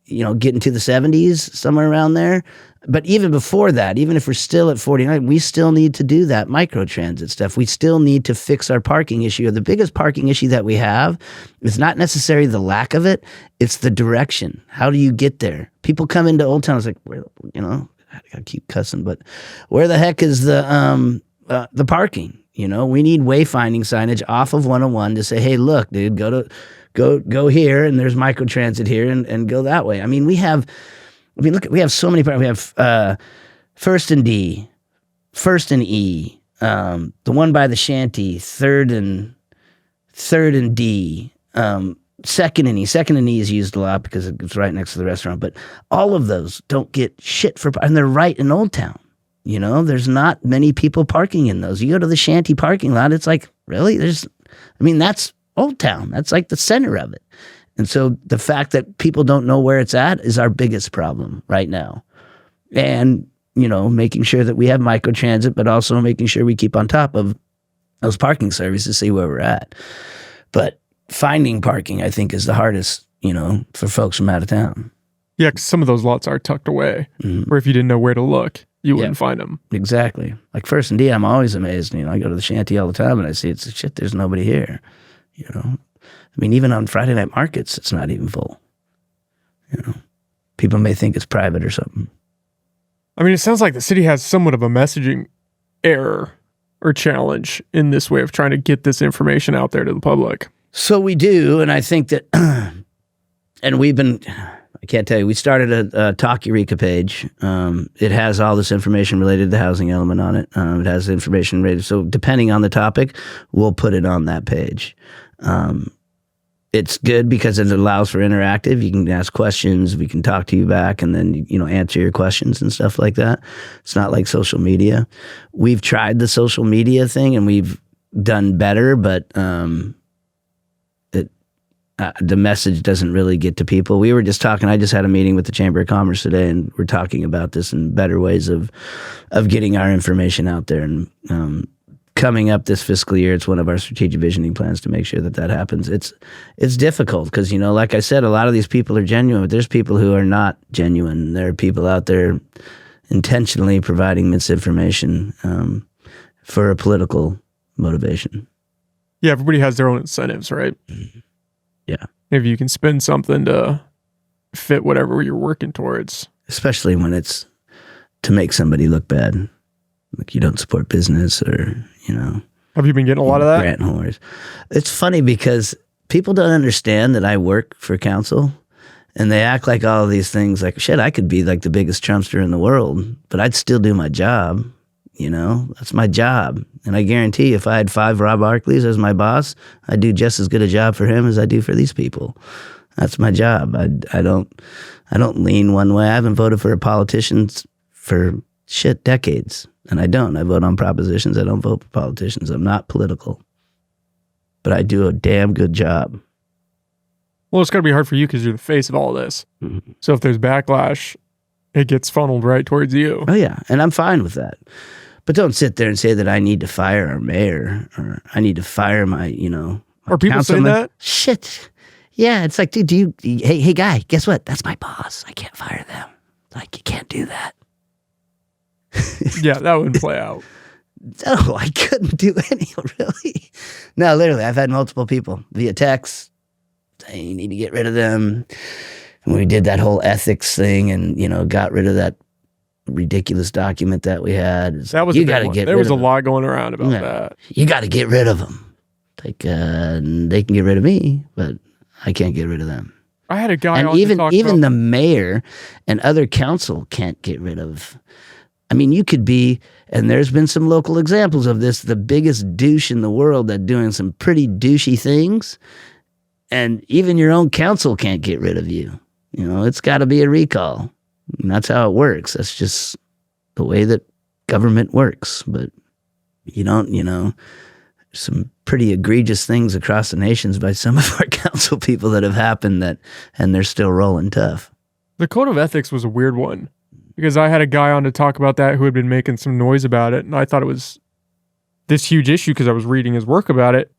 getting to the 70s, somewhere around there. But even before that, even if we're still at 49, we still need to do that microtransit stuff. We still need to fix our parking issue. The biggest parking issue that we have is not necessarily the lack of it, it's the direction. How do you get there? People come into Old Town, it's like, I gotta keep cussing, but where the heck is the parking? We need wayfinding signage off of 101 to say, hey, look, dude, go here, and there's microtransit here, and go that way. I mean, we have so many. We have First and D, First and E, the one by the shanty, third and D, second and E. Second and E is used a lot because it's right next to the restaurant. But all of those don't get shit and they're right in Old Town. There's not many people parking in those. You go to the shanty parking lot, it's like, really? That's Old Town. That's like the center of it. And so the fact that people don't know where it's at is our biggest problem right now. And, making sure that we have microtransit, but also making sure we keep on top of those parking services to see where we're at. But finding parking, I think, is the hardest, for folks from out of town.
Yeah, because some of those lots are tucked away, where if you didn't know where to look, you wouldn't find them.
Exactly. Like First and D, I'm always amazed. I go to the shanty all the time and I see it's shit, there's nobody here. Even on Friday night markets, it's not even full. People may think it's private or something.
It sounds like the city has somewhat of a messaging error or challenge in this way of trying to get this information out there to the public.
So we do, and I think that, and we've been, I can't tell you. We started a Talk Eureka page. It has all this information related to the housing element on it. It has information related. So depending on the topic, we'll put it on that page. It's good because it allows for interactive. You can ask questions. We can talk to you back and then, answer your questions and stuff like that. It's not like social media. We've tried the social media thing and we've done better, but the message doesn't really get to people. We were just talking, I just had a meeting with the Chamber of Commerce today and we're talking about this and better ways of getting our information out there. And coming up this fiscal year, it's one of our strategic visioning plans to make sure that happens. It's difficult because, like I said, a lot of these people are genuine, but there's people who are not genuine. There are people out there intentionally providing misinformation for a political motivation.
Yeah, everybody has their own incentives, right?
Yeah.
If you can spend something to fit whatever you're working towards.
Especially when it's to make somebody look bad. Like you don't support business or,
Have you been getting a lot of that?
Grant whores. It's funny because people don't understand that I work for council and they act like all of these things like, shit, I could be like the biggest Trumpster in the world, but I'd still do my job. That's my job. And I guarantee you, if I had 5 Rob Arcleys as my boss, I'd do just as good a job for him as I do for these people. That's my job. I don't lean one way. I haven't voted for a politician for decades. And I don't. I vote on propositions. I don't vote for politicians. I'm not political. But I do a damn good job.
Well, it's got to be hard for you because you're the face of all this.
Mm-hmm.
So if there's backlash, it gets funneled right towards you.
Oh, yeah. And I'm fine with that. But don't sit there and say that I need to fire our mayor or I need to fire my, my
Are people saying that?
Shit. Yeah. It's like, dude, hey, guy, guess what? That's my boss. I can't fire them. Like, you can't do that.
Yeah, that wouldn't play out.
No, I couldn't do any, really. No, literally, I've had multiple people via text saying you need to get rid of them. And we did that whole ethics thing and, got rid of that ridiculous document that we had.
That was
you got to get
there
rid
was
of
a lot going around about that.
You got to get rid of them. Like, they can get rid of me, but I can't get rid of them.
I had a guy
and
on
even
to talk
even
about
the mayor and other council can't get rid of. I mean, you could be, and there's been some local examples of this, the biggest douche in the world that doing some pretty douchey things, and even your own council can't get rid of you. It's got to be a recall. And that's how it works. That's just the way that government works. But you don't, some pretty egregious things across the nations by some of our council people that have happened and they're still rolling tough.
The code of ethics was a weird one because I had a guy on to talk about that who had been making some noise about it. And I thought it was this huge issue because I was reading his work about it.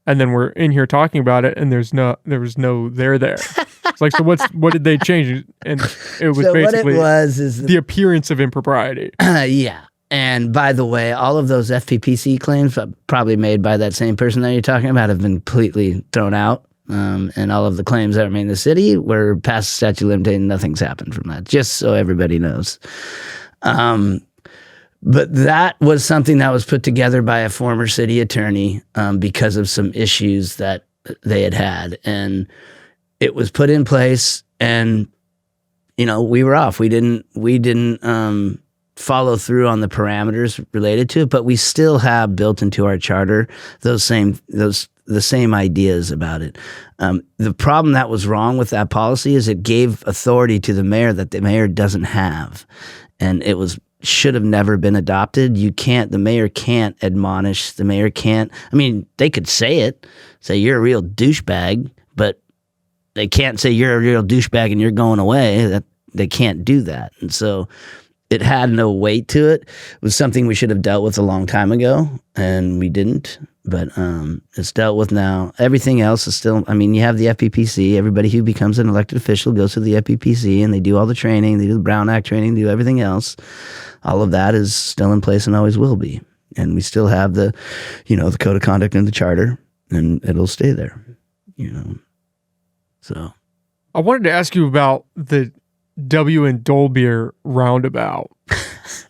And then we're in here talking about it and there was no there. It's like, so what did they change? And it was
so
basically
what it was is
the appearance of impropriety.
Yeah. And by the way, all of those FPPC claims probably made by that same person that you're talking about have been completely thrown out. And all of the claims that were made in the city were past the statute of limitations. Nothing's happened from that, just so everybody knows. But that was something that was put together by a former city attorney because of some issues that they had. And it was put in place and, we were off. We didn't follow through on the parameters related to it, but we still have built into our charter the same ideas about it. The problem that was wrong with that policy is it gave authority to the mayor that the mayor doesn't have. And it should have never been adopted. The mayor can't admonish, the mayor can't, they could say you're a real douchebag, but they can't say you're a real douchebag and you're going away. They can't do that. And so it had no weight to it. It was something we should have dealt with a long time ago, and we didn't. But it's dealt with now. Everything else is still, you have the FPPC. Everybody who becomes an elected official goes to the FPPC, and they do all the training. They do the Brown Act training, they do everything else. All of that is still in place and always will be. And we still have the code of conduct and the charter, and it'll stay there, So
I wanted to ask you about the W and Dolbeer roundabout.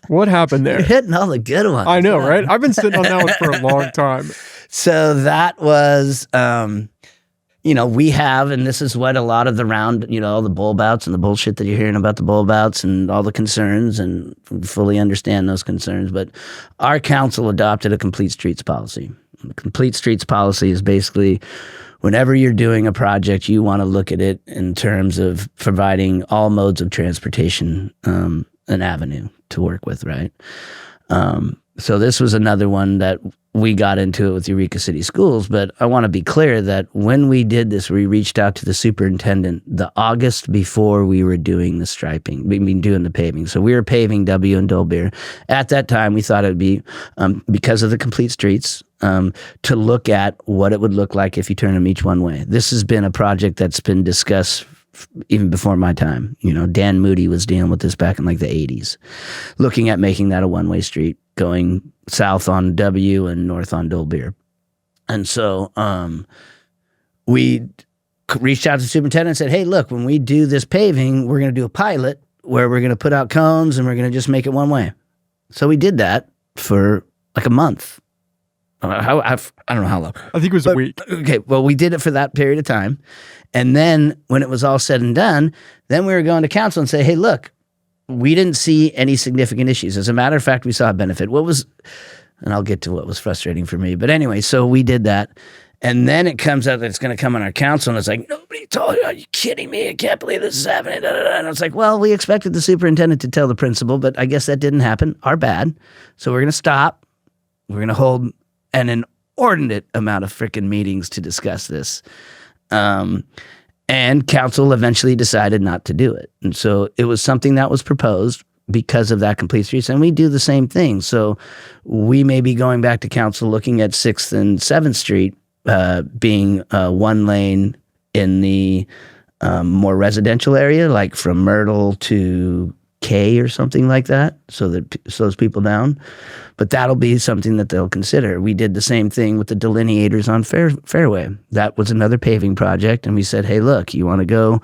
What happened there?
You're hitting all the good ones.
I know, right? I've been sitting on that one for a long time.
So that was we have, and this is what a lot of the all the bull bouts and the bullshit that you're hearing about the bull bouts and all the concerns, and fully understand those concerns. But our council adopted a complete streets policy. The complete streets policy is basically whenever you're doing a project, you want to look at it in terms of providing all modes of transportation an avenue to work with, right? So this was another one that we got into it with Eureka City Schools, but I want to be clear that when we did this, we reached out to the superintendent the August before we were doing the striping, doing the paving. So we were paving W and Dolbeer. At that time, we thought it would be, because of the complete streets, to look at what it would look like if you turn them each one way. This has been a project that's been discussed even before my time. Dan Moody was dealing with this back in like the 80s, looking at making that a one-way street going south on W and north on Dolbeer. And so we reached out to the superintendent and said, hey, look, when we do this paving, we're going to do a pilot where we're going to put out cones and we're going to just make it one way. So we did that for like a month. I don't know how long.
I think it was a week.
Okay, well, we did it for that period of time. And then when it was all said and done, then we were going to council and say, hey, look, we didn't see any significant issues. As a matter of fact, we saw a benefit. And I'll get to what was frustrating for me. But anyway, so we did that. And then it comes out that it's going to come on our council, and it's like, nobody told you. Are you kidding me? I can't believe this is happening. Da, da, da. And I was like, well, we expected the superintendent to tell the principal, but I guess that didn't happen. Our bad. So we're going to stop. We're going to hold an inordinate amount of freaking meetings to discuss this. And council eventually decided not to do it. And so it was something that was proposed because of that complete streets. And we do the same thing. So we may be going back to council looking at 6th and 7th Street being one lane in the more residential area, like from Myrtle to K or something like that, so that slows people down. But that'll be something that they'll consider. We did the same thing with the delineators on Fairway. That was another paving project, and we said, hey, look, you want to go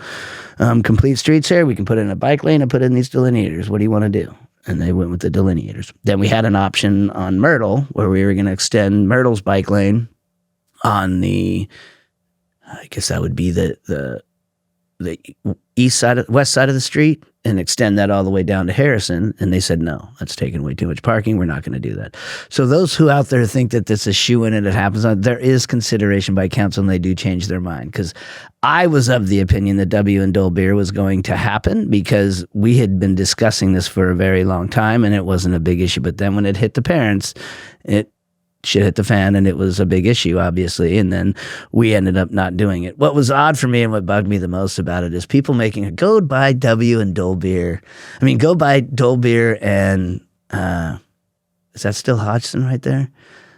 complete streets here? We can put in a bike lane and put in these delineators. What do you want to do? And they went with the delineators. Then we had an option on Myrtle where we were going to extend Myrtle's bike lane on the, I guess that would be the west side of the street, and extend that all the way down to Harrison. And they said, no, that's taking way too much parking. We're not going to do that. So those who out there think that this is shoo-in and it happens, there is consideration by council, and they do change their mind. Because I was of the opinion that W and Dolbeer was going to happen because we had been discussing this for a very long time and it wasn't a big issue. But then when it hit the parents, shit hit the fan, and it was a big issue, obviously, and then we ended up not doing it. What was odd for me and what bugged me the most about it is people making it, go by W and Dolbeer. I mean, go by Dolbeer and, is that still Hodgson right there?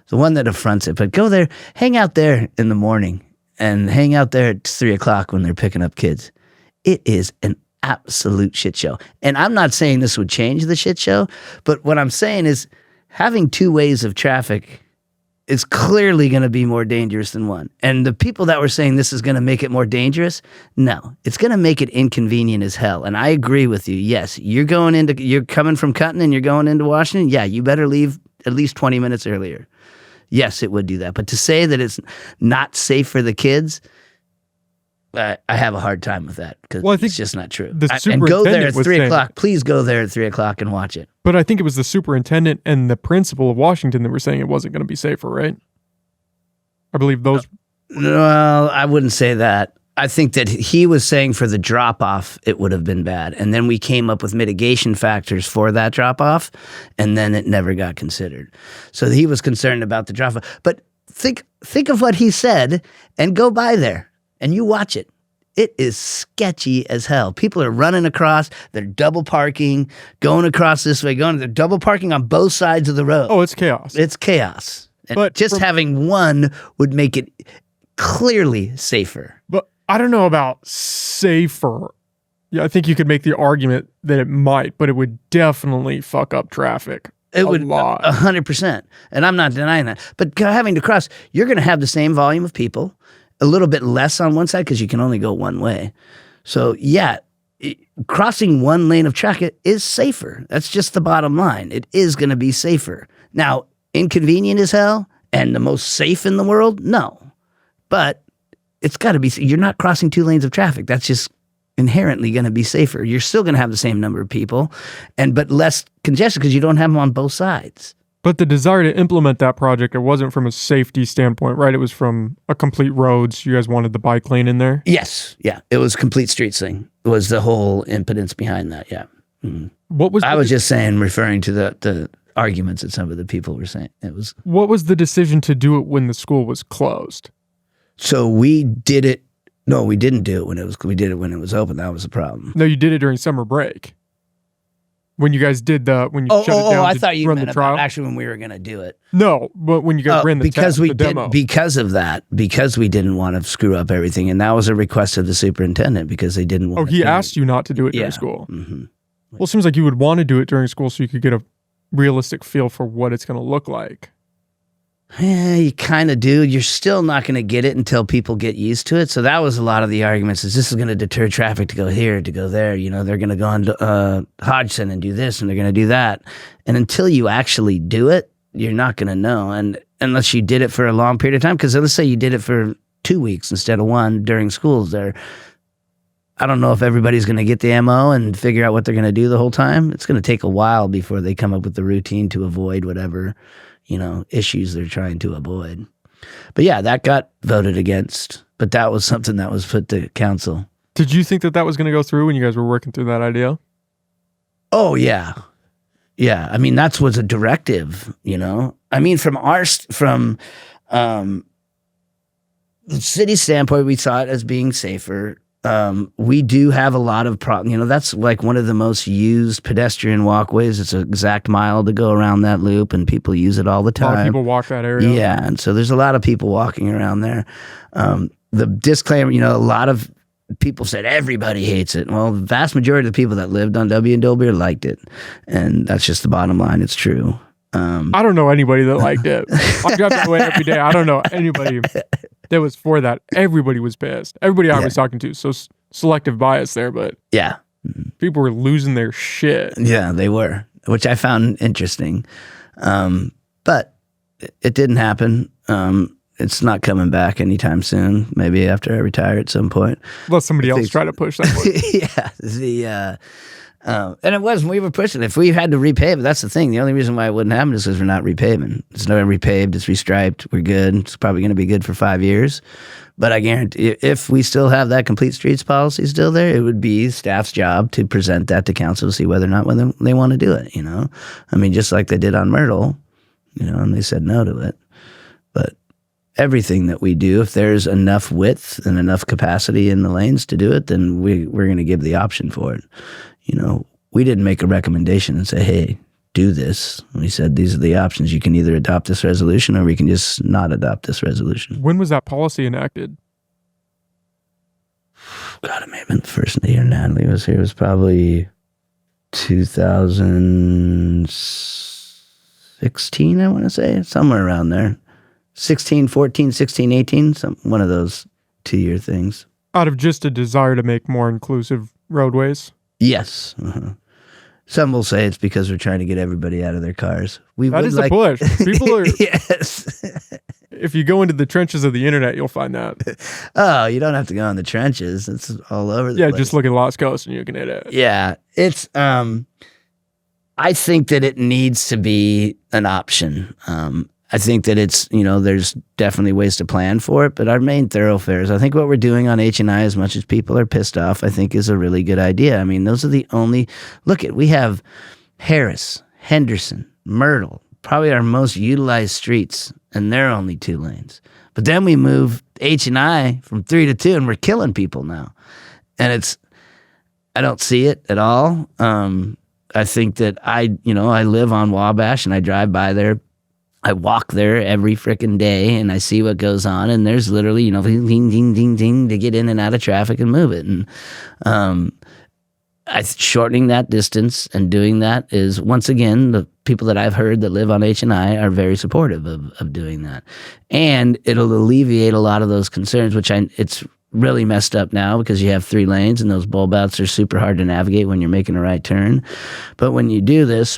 The one that affronts it, but go there, hang out there in the morning, and hang out there at 3 o'clock when they're picking up kids. It is an absolute shit show. And I'm not saying this would change the shit show, but what I'm saying is having two ways of traffic is clearly going to be more dangerous than one. And the people that were saying this is going to make it more dangerous, no, it's going to make it inconvenient as hell. And I agree with you. Yes, you're coming from Cutton and you're going into Washington. Yeah, you better leave at least 20 minutes earlier. Yes, it would do that. But to say that it's not safe for the kids, I have a hard time with that because it's just not true. And go there at 3 o'clock. Please go there at 3 o'clock and watch it.
But I think it was the superintendent and the principal of Washington that were saying it wasn't going to be safer, right? I believe those.
Well, I wouldn't say that. I think that he was saying for the drop-off, it would have been bad. And then we came up with mitigation factors for that drop-off, and then it never got considered. So he was concerned about the drop-off. But think of what he said and go by there. And you watch it. It is sketchy as hell. People are running across. They're double parking, going across this way, they're double parking on both sides of the road.
Oh, it's chaos.
It's chaos. And
but
just having one would make it clearly safer.
But I don't know about safer. Yeah, I think you could make the argument that it might, but it would definitely fuck up traffic.
It would 100%. And I'm not denying that. But having to cross, you're going to have the same volume of people. A little bit less on one side because you can only go one way. So yeah, crossing one lane of traffic is safer. That's just the bottom line. It is going to be safer. Now, inconvenient as hell and the most safe in the world? No. But it's got to be, you're not crossing 2 lanes of traffic. That's just inherently going to be safer. You're still going to have the same number of people, but less congestion because you don't have them on both sides.
But the desire to implement that project, it wasn't from a safety standpoint, right? It was from a complete roads. You guys wanted the bike lane in there?
Yes. Yeah. It was complete streets thing. It was the whole impotence behind that. Yeah. Mm-hmm. I was just saying, referring to the arguments that some of the people were saying.
What was the decision to do it when the school was closed?
So we did it. No, we didn't do it we did it when it was open. That was the problem.
No, you did it during summer break. When you guys did when you shut it down
I thought you
run
meant
the trial.
actually when we were going to do it.
No, but when you guys ran the test, the demo.
Because of that, because we didn't want to screw up everything, and that was a request of the superintendent because they didn't want.
Oh, he asked you not to do it during school.
Mm-hmm.
Well, it seems like you would want to do it during school so you could get a realistic feel for what it's going to look like.
Yeah, you kind of do. You're still not going to get it until people get used to it. So that was a lot of the arguments is this is going to deter traffic to go here, to go there. You know, they're going to go on Hodgson and do this and they're going to do that. And until you actually do it, you're not going to know. And unless you did it for a long period of time, because let's say you did it for 2 weeks instead of 1 during schools there. I don't know if everybody's going to get the MO and figure out what they're going to do the whole time. It's going to take a while before they come up with the routine to avoid whatever, issues they're trying to avoid. But yeah, that got voted against. But that was something that was put to council.
Did you think that was going to go through when you guys were working through that idea?
Oh, yeah. Yeah. I mean, that's was a directive, I mean, from the city standpoint, we saw it as being safer. We do have a lot of problems. That's like one of the most used pedestrian walkways. It's an exact mile to go around that loop, and people use it all the time.
A lot of people walk that area.
Yeah, and so there's a lot of people walking around there. The disclaimer, a lot of people said everybody hates it. Well, the vast majority of the people that lived on W and Dolbeer liked it, and that's just the bottom line. It's true.
I don't know anybody that liked it. I drive that way every day. I don't know anybody that was for that. Everybody was pissed. Everybody I was talking to. So selective bias there, but
yeah,
people were losing their shit.
Yeah, they were, which I found interesting. But it didn't happen. It's not coming back anytime soon. Maybe after I retire at some point.
Unless somebody else try to push that one.
Yeah, and it was when we were pushing it. If we had to repave it, that's the thing. The only reason why it wouldn't happen is because we're not repaving. It's not repaved. It's restriped. We're good. It's probably going to be good for 5 years. But I guarantee if we still have that complete streets policy still there, it would be staff's job to present that to council to see whether or not they want to do it, I mean, just like they did on Myrtle, and they said no to it. But everything that we do, if there's enough width and enough capacity in the lanes to do it, then we're going to give the option for it. We didn't make a recommendation and say, hey, do this. We said, these are the options. You can either adopt this resolution or we can just not adopt this resolution.
When was that policy enacted?
God, it may have been the first year Natalie was here. It was probably 2016, I want to say. Somewhere around there. 16, 14, 16, 18. One of those 2-year things.
Out of just a desire to make more inclusive roadways?
Yes. Uh-huh. Some will say it's because we're trying to get everybody out of their cars.
That is a push. People are.
Yes.
If you go into the trenches of the internet, you'll find that.
Oh, you don't have to go in the trenches. It's all over the place.
Yeah, just look at Lost Coast and you can hit it.
Yeah. It's, I think that it needs to be an option. I think that it's, there's definitely ways to plan for it, but our main thoroughfares, I think what we're doing on H&I, as much as people are pissed off, I think is a really good idea. I mean, those are the only, we have Harris, Henderson, Myrtle, probably our most utilized streets, and they're only 2 lanes. But then we move H&I from 3 to 2, and we're killing people now. And I don't see it at all. I think that I live on Wabash, and I drive by there. I walk there every freaking day and I see what goes on, and there's literally, ding, ding, ding, ding to get in and out of traffic and move it. And shortening that distance and doing that is, once again, the people that I've heard that live on H&I are very supportive of doing that. And it'll alleviate a lot of those concerns, it's really messed up now because you have 3 lanes and those bulb outs are super hard to navigate when you're making a right turn. But when you do this,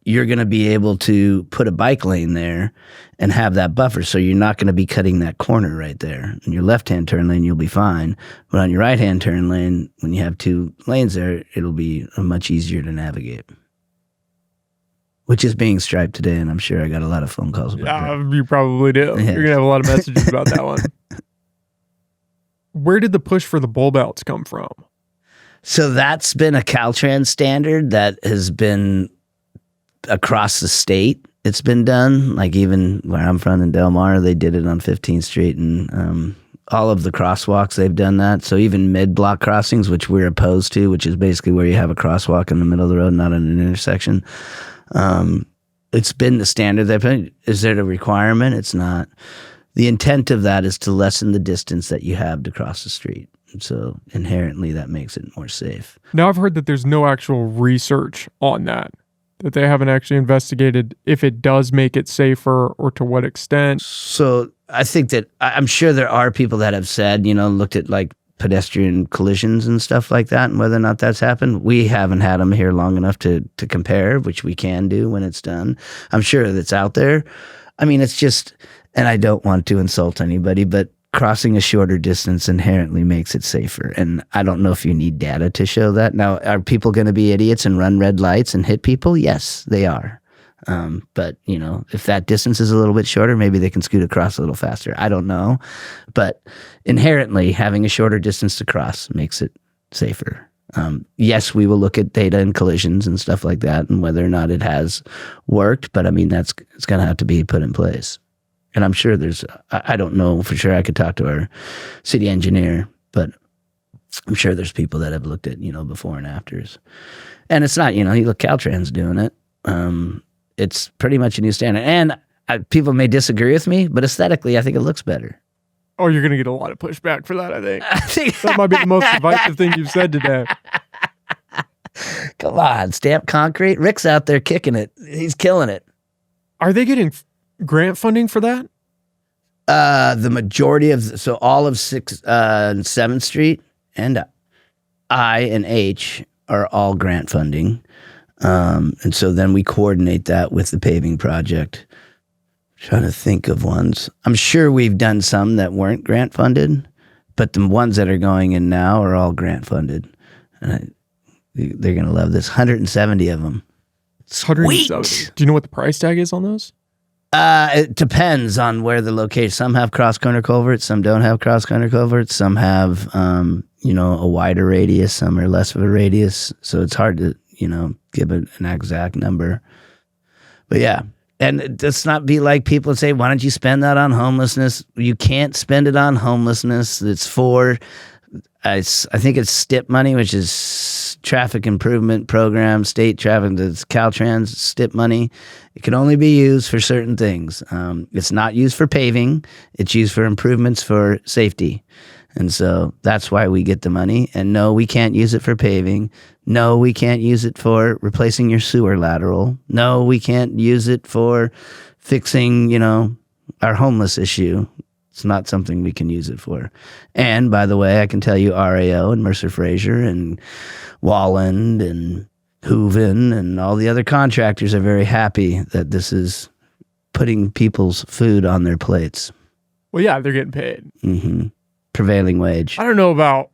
you're going to be able to put a bike lane there and have that buffer. So you're not going to be cutting that corner right there. In your left-hand turn lane, you'll be fine. But on your right-hand turn lane, when you have 2 lanes there, it'll be much easier to navigate. Which is being striped today, and I'm sure I got a lot of phone calls about that.
You probably do.
Yeah.
You're going to have a lot of messages about that one. Where did the push for the bulb outs come from?
So that's been a Caltrans standard that has been across the state. It's been done. Like even where I'm from in Del Mar, they did it on 15th Street, and all of the crosswalks, they've done that. So even mid-block crossings, which we're opposed to, which is basically where you have a crosswalk in the middle of the road, not in an intersection. It's been the standard. Is there a requirement? It's not. The intent of that is to lessen the distance that you have to cross the street. So inherently, that makes it more safe.
Now, I've heard that there's no actual research on that they haven't actually investigated if it does make it safer or to what extent.
So I think that I'm sure there are people that have said, looked at like pedestrian collisions and stuff like that and whether or not that's happened. We haven't had them here long enough to compare, which we can do when it's done. I'm sure that's out there. I mean, it's just, and I don't want to insult anybody, but crossing a shorter distance inherently makes it safer. And I don't know if you need data to show that. Now, are people going to be idiots and run red lights and hit people? Yes, they are. But, if that distance is a little bit shorter, maybe they can scoot across a little faster. I don't know. But inherently, having a shorter distance to cross makes it safer. Yes, we will look at data and collisions and stuff like that and whether or not it has worked. But I mean, it's going to have to be put in place. And I'm sure I don't know for sure. I could talk to our city engineer, but I'm sure there's people that have looked at, before and afters. And it's not, you look, Caltrans doing it. It's pretty much a new standard. And people may disagree with me, but aesthetically, I think it looks better.
Oh, you're going to get a lot of pushback for that, I think. That might be the most divisive thing you've said today.
Come on, Stamp Concrete. Rick's out there kicking it. He's killing it.
Are they getting grant funding for that?
The majority of, so all of 6th and 7th Street and I and H are all grant funding. And so then we coordinate that with the paving project. Trying to think of ones. I'm sure we've done some that weren't grant funded, but the ones that are going in now are all grant funded. And they're going to love this. 170 of them.
170. Do you know what the price tag is on those?
It depends on where the location. Some have cross-corner culverts, some don't have cross-corner culverts, some have, a wider radius, some are less of a radius. So it's hard to, give an exact number. But yeah, and let's not be like people say, why don't you spend that on homelessness? You can't spend it on homelessness. It's for, I think it's STIP money, which is Traffic Improvement Program, state traffic, that's Caltrans STIP money. It can only be used for certain things. It's not used for paving. It's used for improvements for safety. And so that's why we get the money. And no, we can't use it for paving. No, we can't use it for replacing your sewer lateral. No, we can't use it for fixing, our homeless issue. It's not something we can use it for. And by the way, I can tell you RAO and Mercer Fraser and Walland and Hooven and all the other contractors are very happy that this is putting people's food on their plates.
Well, yeah, they're getting paid.
Mm-hmm. Prevailing wage.
I don't know about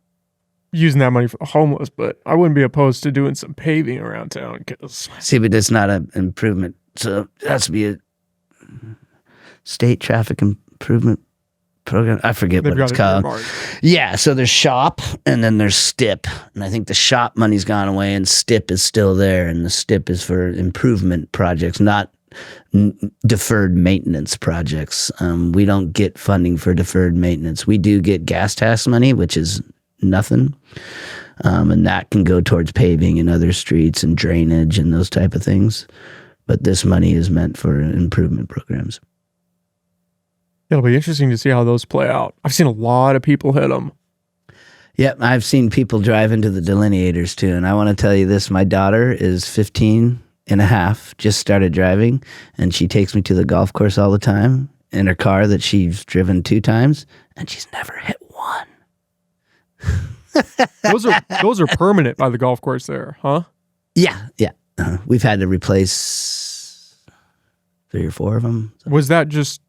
using that money for the homeless, but I wouldn't be opposed to doing some paving around town.
See, but it's not an improvement. So it has to be a state traffic improvement program. I forget what it's called. Yeah, so there's SHOP and then there's STIP. And I think the SHOP money's gone away and STIP is still there. And the STIP is for improvement projects, not deferred maintenance projects. We don't get funding for deferred maintenance. We do get gas tax money, which is nothing. And that can go towards paving and other streets and drainage and those type of things. But this money is meant for improvement programs.
It'll be interesting to see how those play out. I've seen a lot of people hit them.
Yep, I've seen people drive into the delineators too. And I want to tell you this, my daughter is 15 and a half, just started driving, and she takes me to the golf course all the time in her car that she's driven 2 times, and she's never hit one.
Those are permanent by the golf course there, huh?
Yeah. We've had to replace 3 or 4 of them.
Was that just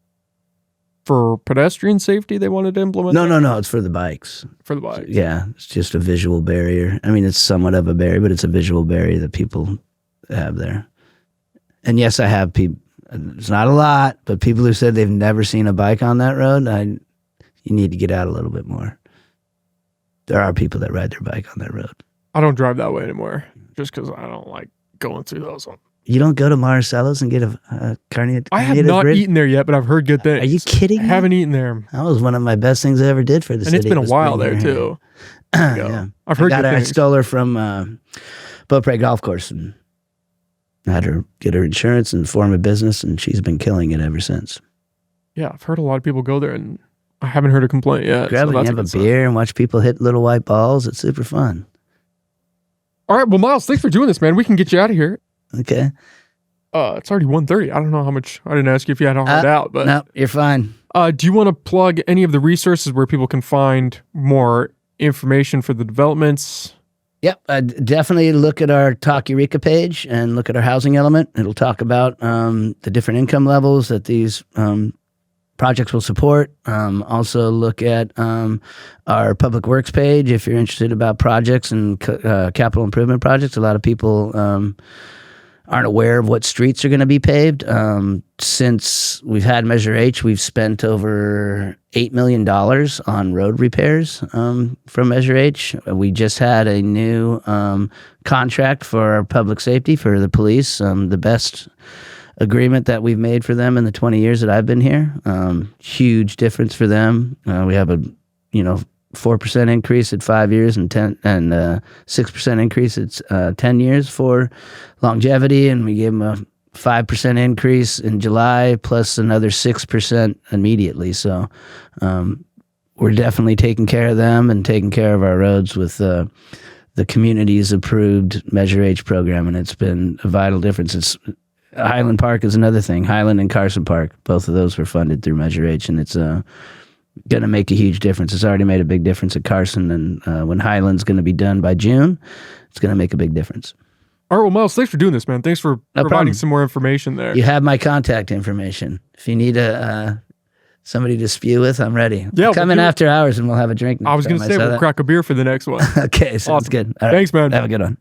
for pedestrian safety they wanted to implement?
No. It's for the bikes.
For the bikes.
Yeah, it's just a visual barrier. I mean, it's somewhat of a barrier, but it's a visual barrier that people have there. And yes, I have people. It's not a lot, but people who said they've never seen a bike on that road, you need to get out a little bit more. There are people that ride their bike on that road.
I don't drive that way anymore just because I don't like going through those ones.
You don't go to Marcello's and get a carne.
I have not eaten there yet, but I've heard good things.
Are you kidding me?
I haven't eaten there.
That was one of my best things I ever did for the city.
And it's been a while there, too.
Yeah.
I've heard good
I
things.
stole her from Beaupre Golf Course and had her get her insurance and form a business, and she's been killing it ever since.
Yeah, I've heard a lot of people go there, and I haven't heard a complaint yet.
Grab it and have a beer and watch people hit little white balls. It's super fun.
All right, well, Miles, thanks for doing this, man. We can get you out of here.
Okay.
It's already 1:30. I don't know how much. I didn't ask you if you had to hard out, but
no, you're fine.
Do you want to plug any of the resources where people can find more information for the developments?
Yep, definitely look at our Talk Eureka page and look at our housing element. It'll talk about the different income levels that these projects will support. Also look at our public works page if you're interested about projects and capital improvement projects. A lot of people aren't aware of what streets are going to be paved. Since we've had Measure H, we've spent over $8 million on road repairs from Measure H. We just had a new contract for our public safety for the police, the best agreement that we've made for them in the 20 years that I've been here. Huge difference for them. We have a 4% increase at 5 years and 6% increase at 10 years for longevity, and we gave them a 5% increase in July plus another 6% immediately. So we're definitely taking care of them and taking care of our roads with the community's approved Measure H program, and it's been a vital difference. Highland Park is another thing. Highland and Carson Park, both of those were funded through Measure H, and it's going to make a huge difference. It's already made a big difference at Carson, and when Highland's going to be done by June, it's going to make a big difference.
All right, well, Miles, thanks for doing this, man. Thanks for providing some more information there.
You have my contact information. If you need somebody to spew with, I'm ready.
Yeah,
come in after hours and we'll have a drink.
I was going to say we'll crack a beer for the next one.
Okay, sounds
Awesome.
good. All right.
Thanks, man.
Have a good one.